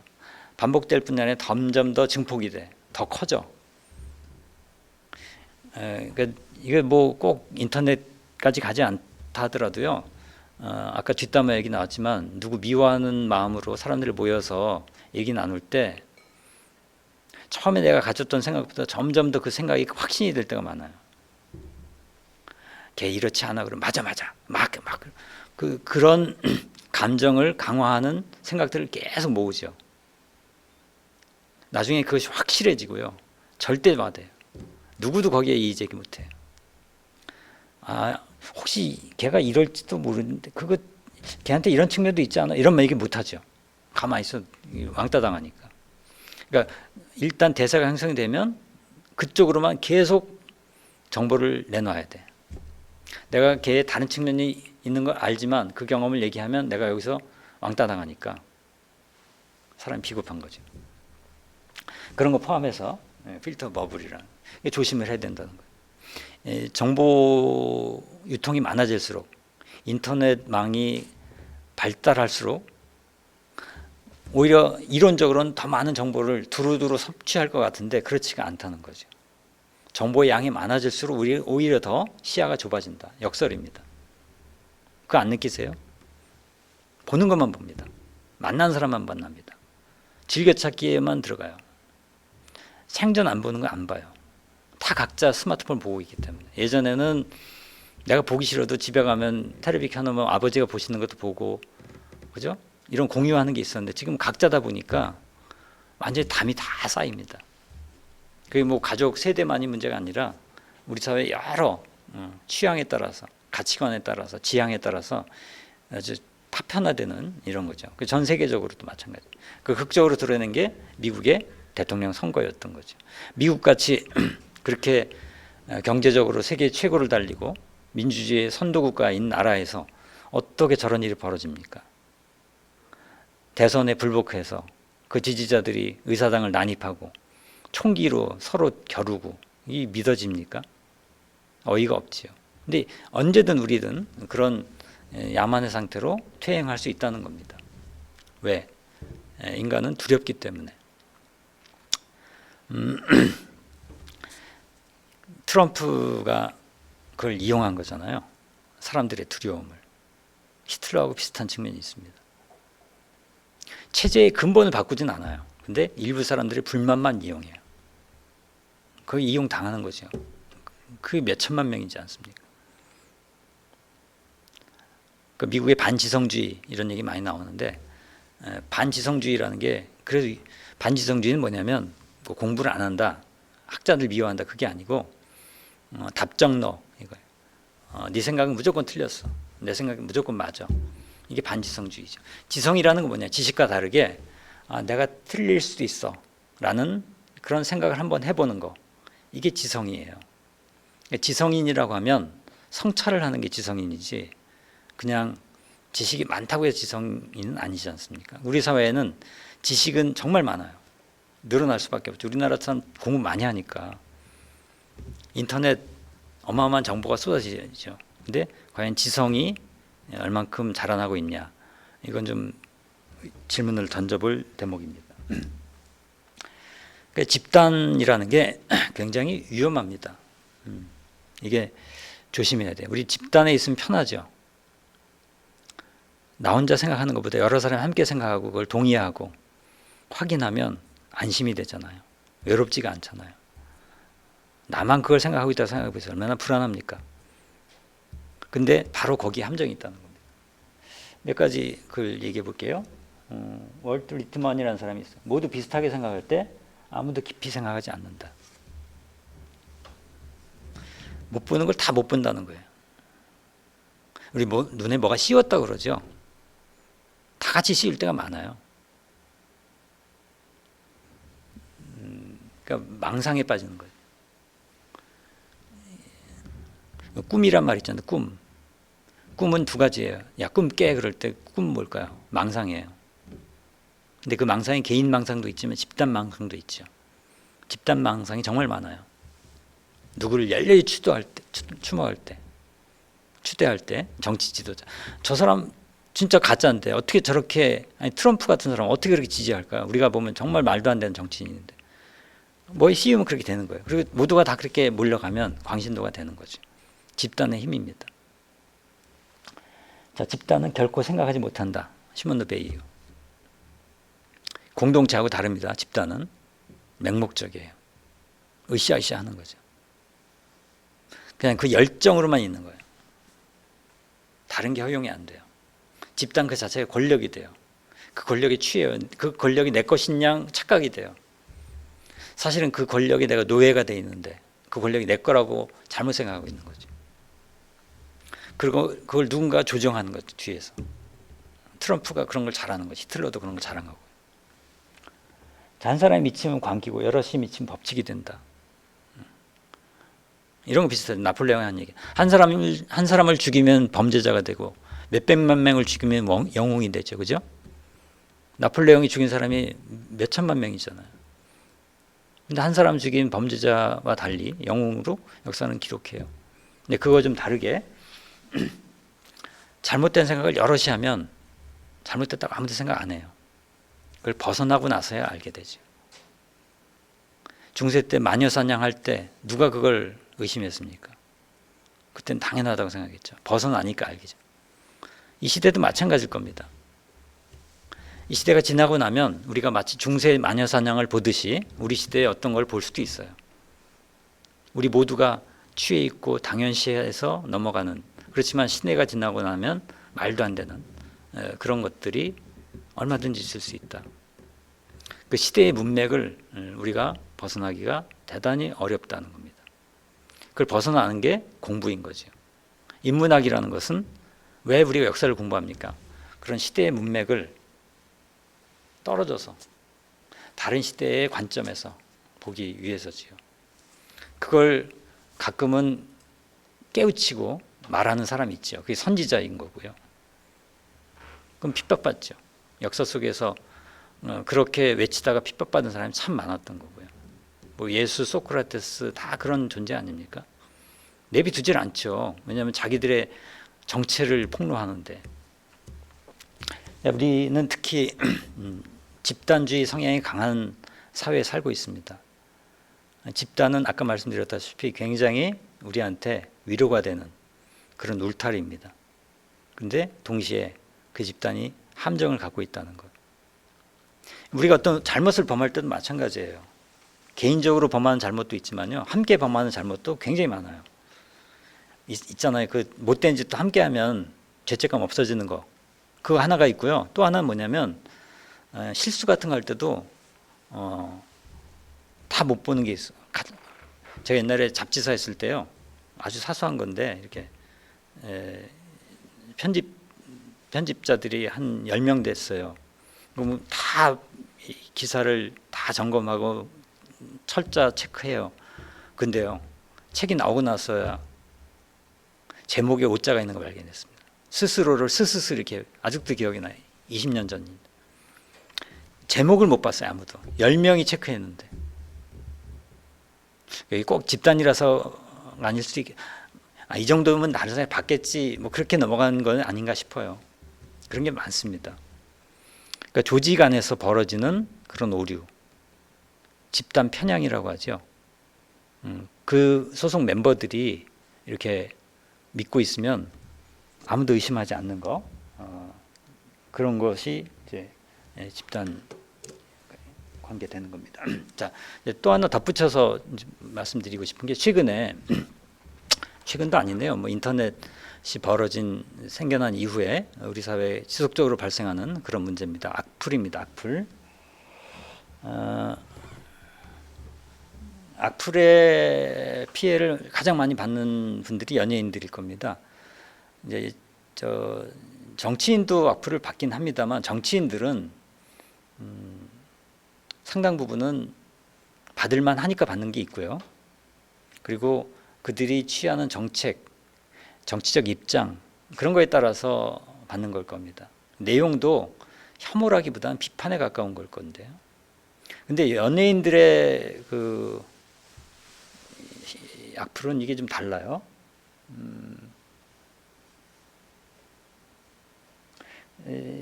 반복될 뿐 아니라 점점 더 증폭이 돼. 더 커져. 그러니까 이게 뭐 꼭 인터넷까지 가지 않다 하더라도요. 아까 뒷담화 얘기 나왔지만 누구 미워하는 마음으로 사람들이 모여서 얘기 나눌 때 처음에 내가 가졌던 생각보다 점점 더 그 생각이 확신이 될 때가 많아요. 걔 이렇지 않아 그러면 맞아 막 그런 감정을 강화하는 생각들을 계속 모으죠. 나중에 그것이 확실해지고요. 절대 맞아요. 누구도 거기에 이의 제기 못해요. 혹시 걔가 이럴지도 모르는데 그거 걔한테 이런 측면도 있지 않아? 이런 얘기 못하죠. 가만히 있어 왕따 당하니까. 그러니까 일단 대사가 형성이 되면 그쪽으로만 계속 정보를 내놔야 돼. 내가 걔의 다른 측면이 있는 걸 알지만 그 경험을 얘기하면 내가 여기서 왕따 당하니까 사람이 비겁한 거죠. 그런 거 포함해서 필터 버블이라는 조심을 해야 된다는 거예요. 정보 유통이 많아질수록 인터넷망이 발달할수록 오히려 이론적으로는 더 많은 정보를 두루두루 섭취할 것 같은데 그렇지가 않다는 거죠. 정보의 양이 많아질수록 오히려 더 시야가 좁아진다. 역설입니다. 그거 안 느끼세요? 보는 것만 봅니다. 만난 사람만 만납니다. 즐겨찾기에만 들어가요. 생전 안 보는 거 안 봐요. 다 각자 스마트폰 보고 있기 때문에. 예전에는 내가 보기 싫어도 집에 가면 텔레비 켜놓으면 아버지가 보시는 것도 보고, 그죠? 이런 공유하는 게 있었는데 지금 각자다 보니까 완전히 담이 다 쌓입니다. 그게 뭐 가족 세대만이 문제가 아니라 우리 사회 여러 취향에 따라서, 가치관에 따라서, 지향에 따라서 아주 파편화되는 이런 거죠. 전 세계적으로도 마찬가지. 그 극적으로 드러낸 게 미국의 대통령 선거였던 거죠. 미국같이 그렇게 경제적으로 세계 최고를 달리고 민주주의의 선도국가인 나라에서 어떻게 저런 일이 벌어집니까? 대선에 불복해서 그 지지자들이 의사당을 난입하고 총기로 서로 겨루고 이 믿어집니까? 어이가 없지요. 근데 언제든 우리든 그런 야만의 상태로 퇴행할 수 있다는 겁니다. 왜? 인간은 두렵기 때문에. 트럼프가 그걸 이용한 거잖아요. 사람들의 두려움을. 히틀러하고 비슷한 측면이 있습니다. 체제의 근본을 바꾸진 않아요. 근데 일부 사람들의 불만만 이용해요. 거의 이용당하는 거죠. 그게 몇 천만 명이지 않습니까? 그 미국의 반지성주의 이런 얘기 많이 나오는데 반지성주의라는 게 그래도 반지성주의는 뭐냐면 뭐 공부를 안 한다, 학자들 미워한다 그게 아니고 답정너 이거예요. 네 생각은 무조건 틀렸어. 내 생각은 무조건 맞아. 이게 반지성주의죠. 지성이라는 건 뭐냐? 지식과 다르게 내가 틀릴 수도 있어 라는 그런 생각을 한번 해보는 거. 이게 지성이에요. 지성인이라고 하면 성찰을 하는 게 지성인이지 그냥 지식이 많다고 해서 지성인은 아니지 않습니까? 우리 사회에는 지식은 정말 많아요. 늘어날 수밖에 없죠. 우리나라처럼 공부 많이 하니까 인터넷 어마어마한 정보가 쏟아지죠. 근데 과연 지성이 얼만큼 자라나고 있냐, 이건 좀 질문을 던져볼 대목입니다. 그러니까 집단이라는 게 굉장히 위험합니다. 이게 조심해야 돼요. 우리 집단에 있으면 편하죠. 나 혼자 생각하는 것보다 여러 사람이 함께 생각하고 그걸 동의하고 확인하면 안심이 되잖아요. 외롭지가 않잖아요. 나만 그걸 생각하고 있다고 생각해 보세요. 얼마나 불안합니까? 근데 바로 거기에 함정이 있다는 겁니다. 몇 가지 글 얘기해 볼게요. 월트 리트만이라는 사람이 있어요. 모두 비슷하게 생각할 때 아무도 깊이 생각하지 않는다. 못 보는 걸 다 못 본다는 거예요. 우리 눈에 뭐가 씌웠다고 그러죠. 다 같이 씌울 때가 많아요. 그러니까 망상에 빠지는 거예요. 꿈이란 말 있잖아요. 꿈은 두 가지예요. 야, 꿈 깨 그럴 때 꿈 뭘까요? 망상이에요. 근데 그 망상이 개인 망상도 있지만 집단 망상도 있죠. 집단 망상이 정말 많아요. 누구를 열렬히 추모할 때, 추대할 때, 정치 지도자. 저 사람 진짜 가짜인데 어떻게 저렇게, 아니 트럼프 같은 사람 어떻게 그렇게 지지할까요? 우리가 보면 정말 말도 안 되는 정치인인데 뭐에 씌우면 그렇게 되는 거예요. 그리고 모두가 다 그렇게 몰려가면 광신도가 되는 거죠. 집단의 힘입니다. 자, 집단은 결코 생각하지 못한다. 시몬 더 베이유. 공동체하고 다릅니다. 집단은 맹목적이에요. 으쌰으쌰 하는 거죠. 그냥 그 열정으로만 있는 거예요. 다른 게 허용이 안 돼요. 집단 그 자체가 권력이 돼요. 그 권력에 취해요. 그 권력이 내 것인 양 착각이 돼요. 사실은 그 권력이 내가 노예가 돼 있는데 그 권력이 내 거라고 잘못 생각하고 있는 거죠. 그리고 그걸 누군가 조정하는 거죠. 뒤에서. 트럼프가 그런 걸 잘하는 거지. 히틀러도 그런 걸 잘한 거고. 한 사람이 미치면 광기고 여럿이 미치면 법칙이 된다. 이런 거 비슷해요. 나폴레옹이 한 얘기. 한 사람을 죽이면 범죄자가 되고 몇백만 명을 죽이면 영웅이 되죠. 그죠? 나폴레옹이 죽인 사람이 몇천만 명이잖아요. 근데 한 사람 죽인 범죄자와 달리 영웅으로 역사는 기록해요. 근데 그거 좀 다르게 잘못된 생각을 여럿이 하면 잘못됐다고 아무도 생각 안 해요. 그걸 벗어나고 나서야 알게 되죠. 중세 때 마녀 사냥할 때 누가 그걸 의심했습니까? 그때는 당연하다고 생각했죠. 벗어나니까 알겠죠. 이 시대도 마찬가지일 겁니다. 이 시대가 지나고 나면 우리가 마치 중세 마녀 사냥을 보듯이 우리 시대에 어떤 걸 볼 수도 있어요. 우리 모두가 취해 있고 당연시해서 넘어가는, 그렇지만 시대가 지나고 나면 말도 안 되는 그런 것들이 얼마든지 있을 수 있다. 그 시대의 문맥을 우리가 벗어나기가 대단히 어렵다는 겁니다. 그걸 벗어나는 게 공부인 거죠. 인문학이라는 것은 왜 우리가 역사를 공부합니까? 그런 시대의 문맥을 떨어져서 다른 시대의 관점에서 보기 위해서지요. 그걸 가끔은 깨우치고 말하는 사람이 있죠. 그게 선지자인 거고요. 그럼 핍박받죠. 역사 속에서 그렇게 외치다가 핍박받은 사람이 참 많았던 거고요. 뭐 예수, 소크라테스 다 그런 존재 아닙니까? 내비두질 않죠. 왜냐하면 자기들의 정체를 폭로하는데. 우리는 특히 집단주의 성향이 강한 사회에 살고 있습니다. 집단은 아까 말씀드렸다시피 굉장히 우리한테 위로가 되는 그런 울타리입니다. 그런데 동시에 그 집단이 함정을 갖고 있다는 것. 우리가 어떤 잘못을 범할 때도 마찬가지예요. 개인적으로 범하는 잘못도 있지만요, 함께 범하는 잘못도 굉장히 많아요. 있잖아요. 그 못된 짓도 함께하면 죄책감 없어지는 거. 그거 하나가 있고요. 또 하나는 뭐냐면 실수 같은 거 할 때도 다 못 보는 게 있어요. 제가 옛날에 잡지사 했을 때요, 아주 사소한 건데 이렇게 편집자들이 한 10명 됐어요. 그러면 다 기사를 다 점검하고 철자 체크해요. 근데요, 책이 나오고 나서야 제목에 오자가 있는 걸 발견했습니다. 스스로를 스스스 이렇게, 아직도 기억이 나요. 20년 전인데. 제목을 못 봤어요. 아무도. 10명이 체크했는데. 여기 꼭 집단이라서 아닐 수도 있겠. 이 정도면 나를 받겠지, 뭐 그렇게 넘어간 건 아닌가 싶어요. 그런 게 많습니다. 그러니까 조직 안에서 벌어지는 그런 오류, 집단 편향이라고 하죠. 그 소속 멤버들이 이렇게 믿고 있으면 아무도 의심하지 않는 거, 그런 것이 이제 집단 관계되는 겁니다. 자, 또 하나 덧붙여서 말씀드리고 싶은 게, 최근도 아니네요. 뭐 인터넷이 생겨난 이후에 우리 사회에 지속적으로 발생하는 그런 문제입니다. 악플입니다. 악플. 악플의 피해를 가장 많이 받는 분들이 연예인들일 겁니다. 이제 정치인도 악플을 받긴 합니다만, 정치인들은 상당 부분은 받을만 하니까 받는 게 있고요. 그리고 그들이 취하는 정책, 정치적 입장, 그런 거에 따라서 받는 걸 겁니다. 내용도 혐오라기보다는 비판에 가까운 걸 건데요. 근데 연예인들의 그 악플은 이게 좀 달라요.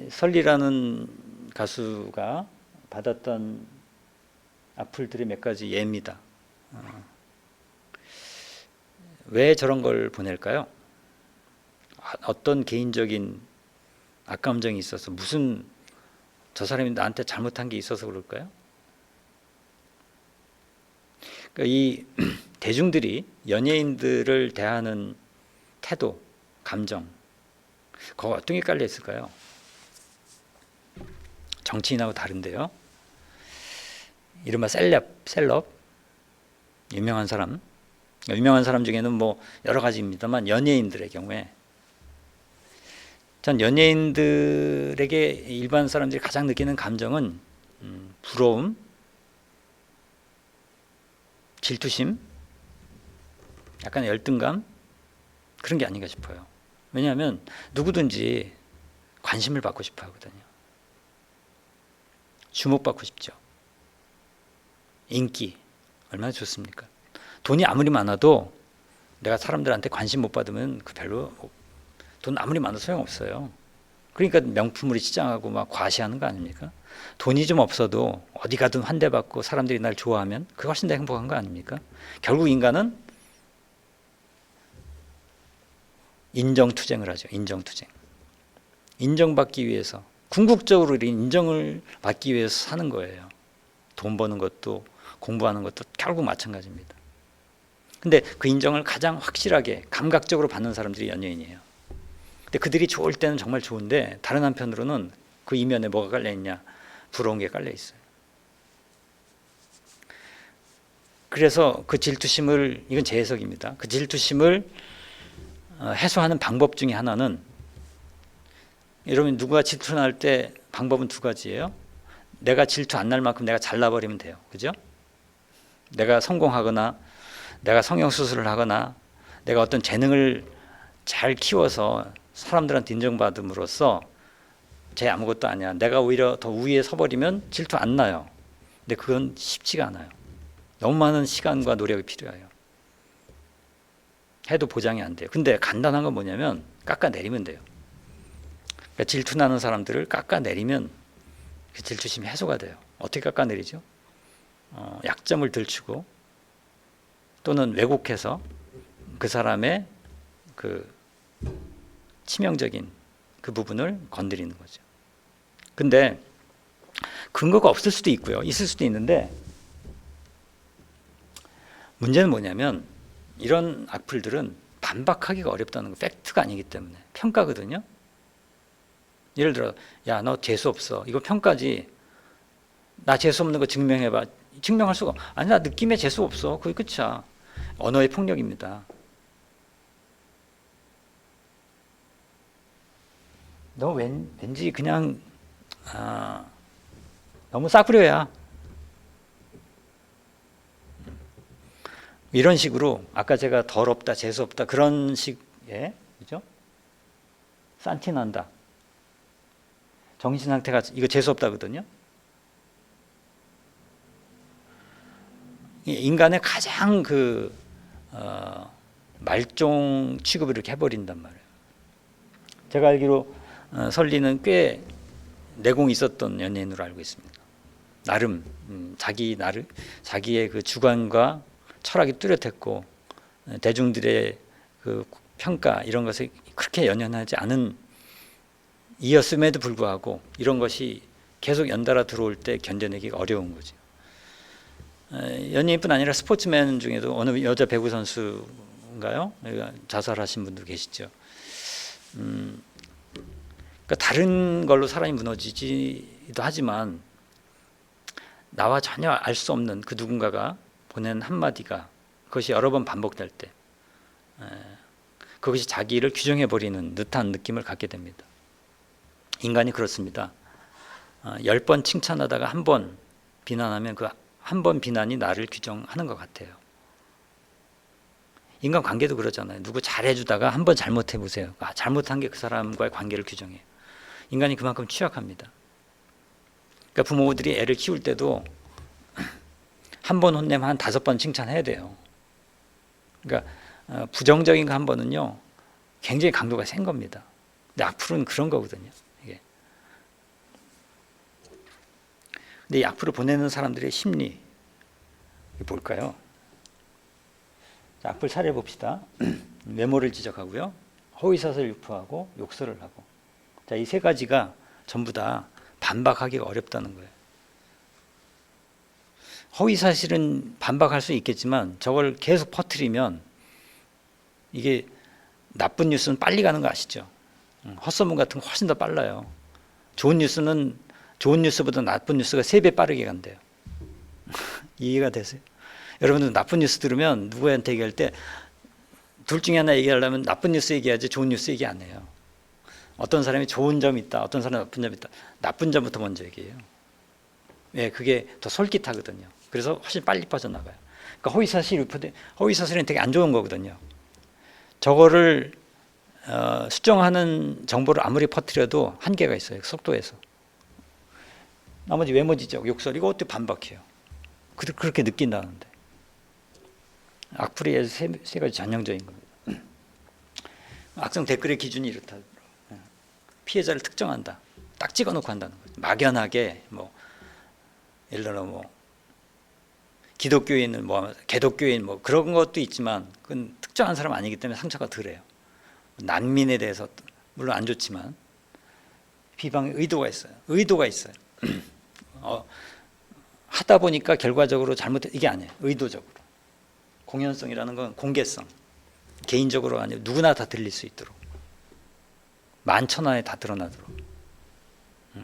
설리라는 가수가 받았던 악플들의 몇 가지 예입니다. 왜 저런 걸 보낼까요? 어떤 개인적인 악감정이 있어서, 무슨 저 사람이 나한테 잘못한 게 있어서 그럴까요? 그러니까 이 대중들이 연예인들을 대하는 태도, 감정, 그거 어떤 게 깔려 있을까요? 정치인하고 다른데요. 이른바 셀럽, 유명한 사람 중에는 뭐 여러 가지입니다만, 연예인들의 경우에 전 연예인들에게 일반 사람들이 가장 느끼는 감정은 부러움, 질투심, 약간 열등감, 그런 게 아닌가 싶어요. 왜냐하면 누구든지 관심을 받고 싶어 하거든요. 주목받고 싶죠. 인기 얼마나 좋습니까? 돈이 아무리 많아도 내가 사람들한테 관심 못 받으면 그 별로, 돈 아무리 많아도 소용없어요. 그러니까 명품으로 치장하고 막 과시하는 거 아닙니까? 돈이 좀 없어도 어디 가든 환대받고 사람들이 날 좋아하면 그게 훨씬 더 행복한 거 아닙니까? 결국 인간은 인정투쟁을 하죠. 인정받기 위해서, 궁극적으로 인정을 받기 위해서 사는 거예요. 돈 버는 것도 공부하는 것도 결국 마찬가지입니다. 근데 그 인정을 가장 확실하게 감각적으로 받는 사람들이 연예인이에요. 근데 그들이 좋을 때는 정말 좋은데, 다른 한편으로는 그 이면에 뭐가 깔려 있냐? 부러운 게 깔려 있어요. 그래서 그 질투심을, 이건 제 해석입니다. 그 질투심을 해소하는 방법 중에 하나는, 여러분 누가 질투날 때 방법은 두 가지예요. 내가 질투 안 날 만큼 내가 잘나버리면 돼요. 그죠? 내가 성공하거나, 내가 성형수술을 하거나, 내가 어떤 재능을 잘 키워서 사람들한테 인정받음으로써 쟤 아무것도 아니야, 내가 오히려 더 우위에 서버리면 질투 안 나요. 근데 그건 쉽지가 않아요. 너무 많은 시간과 노력이 필요해요. 해도 보장이 안 돼요. 근데 간단한 건 뭐냐면 깎아내리면 돼요. 그러니까 질투나는 사람들을 깎아내리면 그 질투심이 해소가 돼요. 어떻게 깎아내리죠? 약점을 들추고, 또는 왜곡해서 그 사람의 그 치명적인 그 부분을 건드리는 거죠. 근데 근거가 없을 수도 있고요. 있을 수도 있는데, 문제는 뭐냐면 이런 악플들은 반박하기가 어렵다는 거, 팩트가 아니기 때문에 평가거든요. 예를 들어, 야, 너 재수 없어. 이거 평가지. 나 재수 없는 거 증명해봐. 증명할 수가 없어. 아니, 나 느낌에 재수 없어. 그게 끝이야. 언어의 폭력입니다. 너 왠지 그냥 너무 싸구려야. 이런 식으로, 아까 제가 더럽다, 재수없다, 그런 식의, 그죠? 산티난다, 정신 상태가, 이거 재수없다거든요. 인간의 가장 그 말종 취급을 이렇게 해버린단 말이에요. 제가 알기로 설리는 꽤 내공이 있었던 연예인으로 알고 있습니다. 나름 자기의 그 주관과 철학이 뚜렷했고, 대중들의 그 평가 이런 것에 그렇게 연연하지 않은 이었음에도 불구하고 이런 것이 계속 연달아 들어올 때 견뎌내기가 어려운 거죠. 연예인뿐 아니라 스포츠맨 중에도 어느 여자 배구 선수인가요? 자살하신 분도 계시죠. 그러니까 다른 걸로 사람이 무너지기도 하지만, 나와 전혀 알 수 없는 그 누군가가 보낸 한마디가, 그것이 여러 번 반복될 때 그것이 자기를 규정해버리는 듯한 느낌을 갖게 됩니다. 인간이 그렇습니다. 10번 칭찬하다가 한 번 비난하면 그 한 번 비난이 나를 규정하는 것 같아요. 인간 관계도 그러잖아요. 누구 잘해주다가 한 번 잘못해보세요. 잘못한 게 그 사람과의 관계를 규정해요. 인간이 그만큼 취약합니다. 그러니까 부모들이 애를 키울 때도 한 번 혼내면 한 5번 칭찬해야 돼요. 그러니까 부정적인 거 한 번은요, 굉장히 강도가 센 겁니다. 근데 악플은 그런 거거든요. 이게. 근데 이 악플을 보내는 사람들의 심리, 이게 뭘까요? 자, 악플 사례 봅시다. 외모를 지적하고요, 허위사실을 유포하고 욕설을 하고. 자, 이 세 가지가 전부 다 반박하기가 어렵다는 거예요. 허위사실은 반박할 수 있겠지만 저걸 계속 퍼뜨리면 이게 나쁜 뉴스는 빨리 가는 거 아시죠? 헛소문 같은 거 훨씬 더 빨라요. 좋은 뉴스는 좋은 뉴스보다 나쁜 뉴스가 3배 빠르게 간대요. 이해가 되세요? 여러분들 나쁜 뉴스 들으면 누구한테 얘기할 때 둘 중에 하나 얘기하려면 나쁜 뉴스 얘기하지 좋은 뉴스 얘기 안 해요. 어떤 사람이 좋은 점이 있다, 어떤 사람이 나쁜 점이 있다. 나쁜 점부터 먼저 얘기해요. 예, 그게 더 솔깃하거든요. 그래서 훨씬 빨리 빠져나가요. 그러니까 허위사실은 되게 안 좋은 거거든요. 저거를 수정하는 정보를 아무리 퍼뜨려도 한계가 있어요. 속도에서. 나머지 외모 지적, 욕설 이거 어떻게 반박해요? 그렇게 느낀다는데. 악플이 세 가지 전형적인 겁니다. 악성 댓글의 기준이 이렇다. 피해자를 특정한다. 딱 찍어놓고 한다는 거죠. 막연하게 예를 들어 기독교인은 개독교인 그런 것도 있지만 그건 특정한 사람 아니기 때문에 상처가 덜해요. 난민에 대해서 물론 안 좋지만 비방의 의도가 있어요. 하다 보니까 결과적으로 이게 아니에요. 의도적으로. 공연성이라는 건 공개성. 개인적으로 아니고 누구나 다 들릴 수 있도록. 만천하에 다 드러나도록.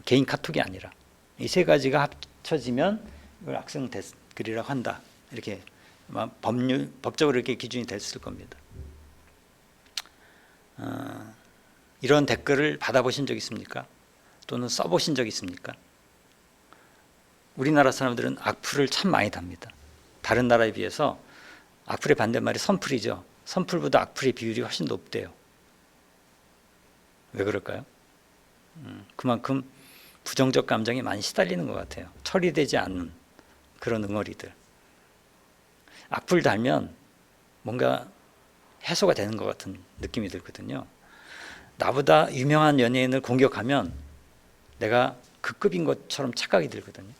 개인 카톡이 아니라. 이 세 가지가 합쳐지면 이걸 악성 댓글이라고 한다. 이렇게 법적으로 이렇게 기준이 됐을 겁니다. 이런 댓글을 받아보신 적 있습니까? 또는 써보신 적 있습니까? 우리나라 사람들은 악플을 참 많이 답니다. 다른 나라에 비해서 악플의 반대말이 선플이죠. 선플보다 악플의 비율이 훨씬 높대요. 왜 그럴까요? 그만큼 부정적 감정이 많이 시달리는 것 같아요. 처리되지 않는 그런 응어리들. 악플 달면 뭔가 해소가 되는 것 같은 느낌이 들거든요. 나보다 유명한 연예인을 공격하면 내가 그 급인 것처럼 착각이 들거든요.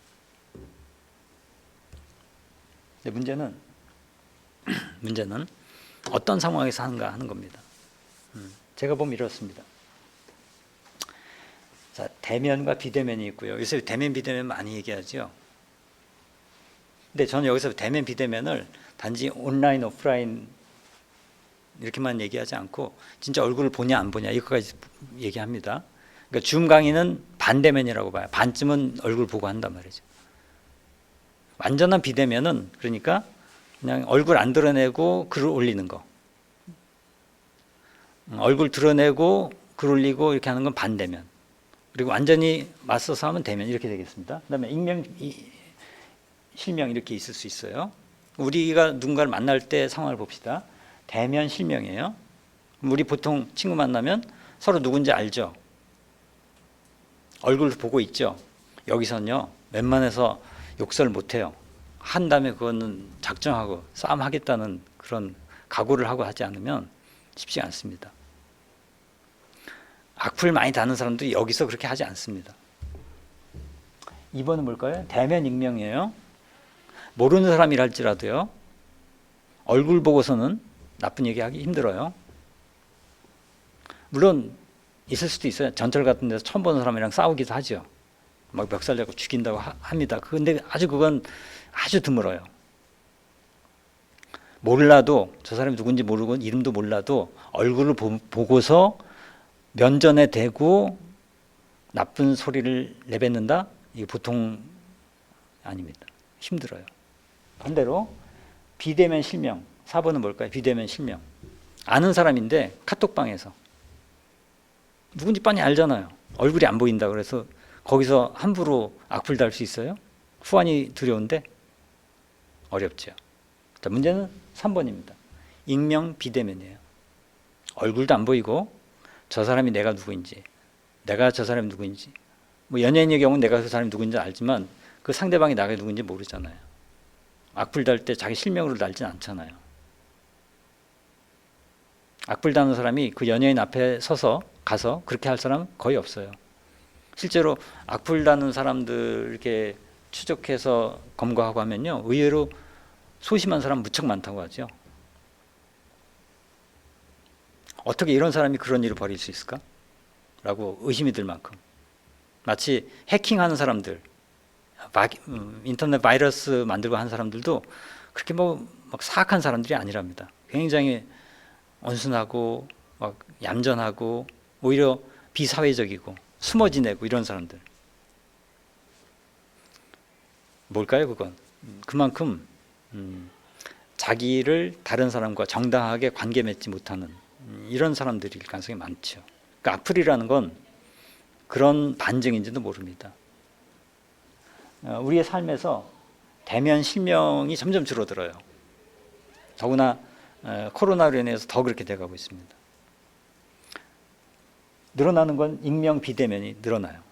근데 문제는 어떤 상황에서 하는가 하는 겁니다. 제가 보면 이렇습니다. 자, 대면과 비대면이 있고요. 요새 대면 비대면 많이 얘기하죠. 근데 저는 여기서 대면 비대면을 단지 온라인 오프라인 이렇게만 얘기하지 않고 진짜 얼굴을 보냐 안 보냐 이거까지 얘기합니다. 그러니까 줌 강의는 반대면이라고 봐요. 반쯤은 얼굴 보고 한단 말이죠. 완전한 비대면은 그러니까 그냥 얼굴 안 드러내고 글을 올리는 거. 얼굴 드러내고 글 올리고 이렇게 하는 건 반대면. 그리고 완전히 맞서서 하면 대면 이렇게 되겠습니다. 그다음에 익명, 실명 이렇게 있을 수 있어요. 우리가 누군가를 만날 때 상황을 봅시다. 대면 실명이에요. 우리 보통 친구 만나면 서로 누군지 알죠. 얼굴 보고 있죠. 여기서는요 웬만해서 욕설 못해요. 한 다음에 그거는 작정하고 싸움하겠다는 그런 각오를 하고 하지 않으면 쉽지 않습니다. 악플 많이 다는 사람들이 여기서 그렇게 하지 않습니다. 2번은 뭘까요? 대면 익명이에요. 모르는 사람이랄지라도요 얼굴 보고서는 나쁜 얘기하기 힘들어요. 물론 있을 수도 있어요. 전철 같은 데서 처음 보는 사람이랑 싸우기도 하죠. 막 멱살 잡고 죽인다고 합니다. 근데 그건 아주 드물어요. 몰라도 저 사람이 누군지 모르고 이름도 몰라도 얼굴을 보고서 면전에 대고 나쁜 소리를 내뱉는다? 이게 보통 아닙니다. 힘들어요. 반대로 비대면 실명. 4번은 뭘까요? 비대면 실명. 아는 사람인데 카톡방에서 누군지 뻔히 알잖아요. 얼굴이 안 보인다 그래서 거기서 함부로 악플 달 수 있어요? 후환이 두려운데 어렵죠. 자, 문제는 3번입니다. 익명 비대면이에요. 얼굴도 안 보이고 저 사람이 내가 누구인지, 내가 저 사람이 누구인지, 연예인의 경우는 내가 그 사람이 누구인지 알지만 그 상대방이 나가 누구인지 모르잖아요. 악플 달 때 자기 실명으로 달진 않잖아요. 악플 다는 사람이 그 연예인 앞에 가서 그렇게 할 사람 거의 없어요. 실제로 악플 다는 사람들 이렇게 추적해서 검거하고 하면요 의외로 소심한 사람 무척 많다고 하죠. 어떻게 이런 사람이 그런 일을 벌일 수 있을까? 라고 의심이 들 만큼 마치 해킹하는 사람들, 인터넷 바이러스 만들고 하는 사람들도 그렇게 막 사악한 사람들이 아니랍니다. 굉장히 온순하고 막 얌전하고 오히려 비사회적이고 숨어 지내고 이런 사람들. 뭘까요, 그건? 그만큼 자기를 다른 사람과 정당하게 관계 맺지 못하는 이런 사람들일 가능성이 많죠. 그러니까 악플이라는 건 그런 반증인지도 모릅니다. 우리의 삶에서 대면 실명이 점점 줄어들어요. 더구나 코로나로 인해서 더 그렇게 돼가고 있습니다. 늘어나는 건 익명 비대면이 늘어나요.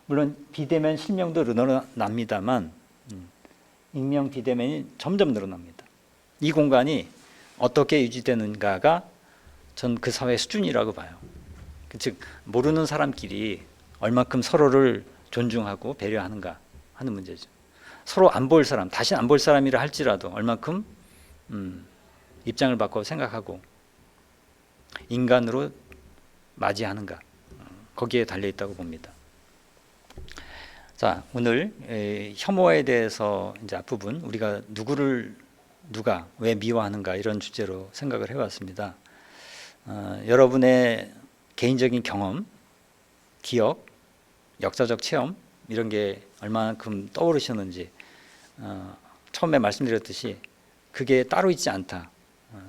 물론 비대면 실명도 늘어납니다만 익명 비대면이 점점 늘어납니다. 이 공간이 어떻게 유지되는가가 전 그 사회의 수준이라고 봐요. 즉 모르는 사람끼리 얼마큼 서로를 존중하고 배려하는가 하는 문제죠. 서로 안 볼 사람, 다시 안 볼 사람이라 할지라도 얼마큼 입장을 바꿔 생각하고 인간으로 맞이하는가, 거기에 달려 있다고 봅니다. 자, 오늘 혐오에 대해서 이제 앞부분 우리가 누가 왜 미워하는가 이런 주제로 생각을 해봤습니다. 여러분의 개인적인 경험, 기억, 역사적 체험 이런 게 얼마만큼 떠오르셨는지 처음에 말씀드렸듯이 그게 따로 있지 않다.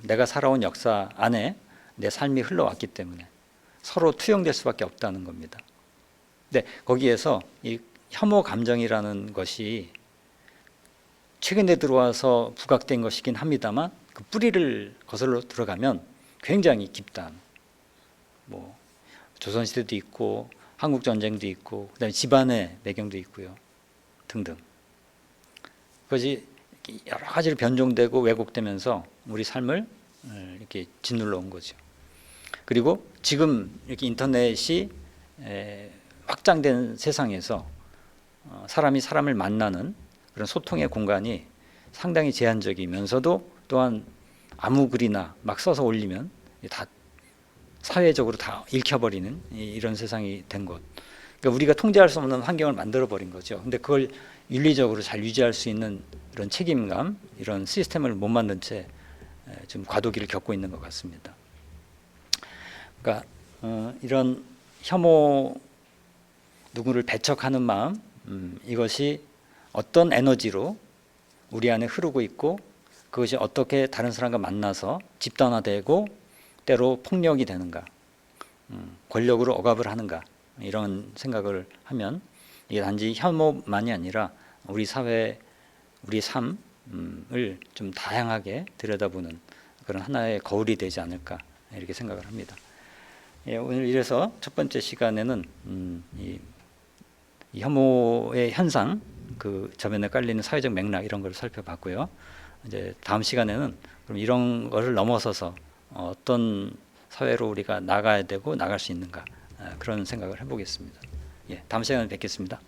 내가 살아온 역사 안에 내 삶이 흘러왔기 때문에 서로 투영될 수밖에 없다는 겁니다. 근데 거기에서 이 혐오 감정이라는 것이 최근에 들어와서 부각된 것이긴 합니다만 그 뿌리를 거슬러 들어가면 굉장히 깊다. 조선시대도 있고 한국전쟁도 있고 그다음에 집안의 배경도 있고요. 등등. 그것이 여러 가지로 변종되고 왜곡되면서 우리 삶을 이렇게 짓눌러 온 거죠. 그리고 지금 이렇게 인터넷이 확장된 세상에서 사람이 사람을 만나는 그런 소통의 공간이 상당히 제한적이면서도 또한 아무 글이나 막 써서 올리면 다 사회적으로 다 읽혀버리는 이런 세상이 된 것. 그러니까 우리가 통제할 수 없는 환경을 만들어 버린 거죠. 근데 그걸 윤리적으로 잘 유지할 수 있는 이런 책임감, 이런 시스템을 못 만든 채 지금 과도기를 겪고 있는 것 같습니다. 그러니까 이런 혐오, 누구를 배척하는 마음, 이것이 어떤 에너지로 우리 안에 흐르고 있고 그것이 어떻게 다른 사람과 만나서 집단화되고 때로 폭력이 되는가, 권력으로 억압을 하는가 이런 생각을 하면 이게 단지 혐오만이 아니라 우리 사회, 우리 삶을 좀 다양하게 들여다보는 그런 하나의 거울이 되지 않을까 이렇게 생각을 합니다. 오늘 이래서 첫 번째 시간에는 이 혐오의 현상, 그 저변에 깔리는 사회적 맥락 이런 걸 살펴봤고요. 이제 다음 시간에는 그럼 이런 것을 넘어서서 어떤 사회로 우리가 나가야 되고 나갈 수 있는가 그런 생각을 해보겠습니다. 다음 시간에 뵙겠습니다.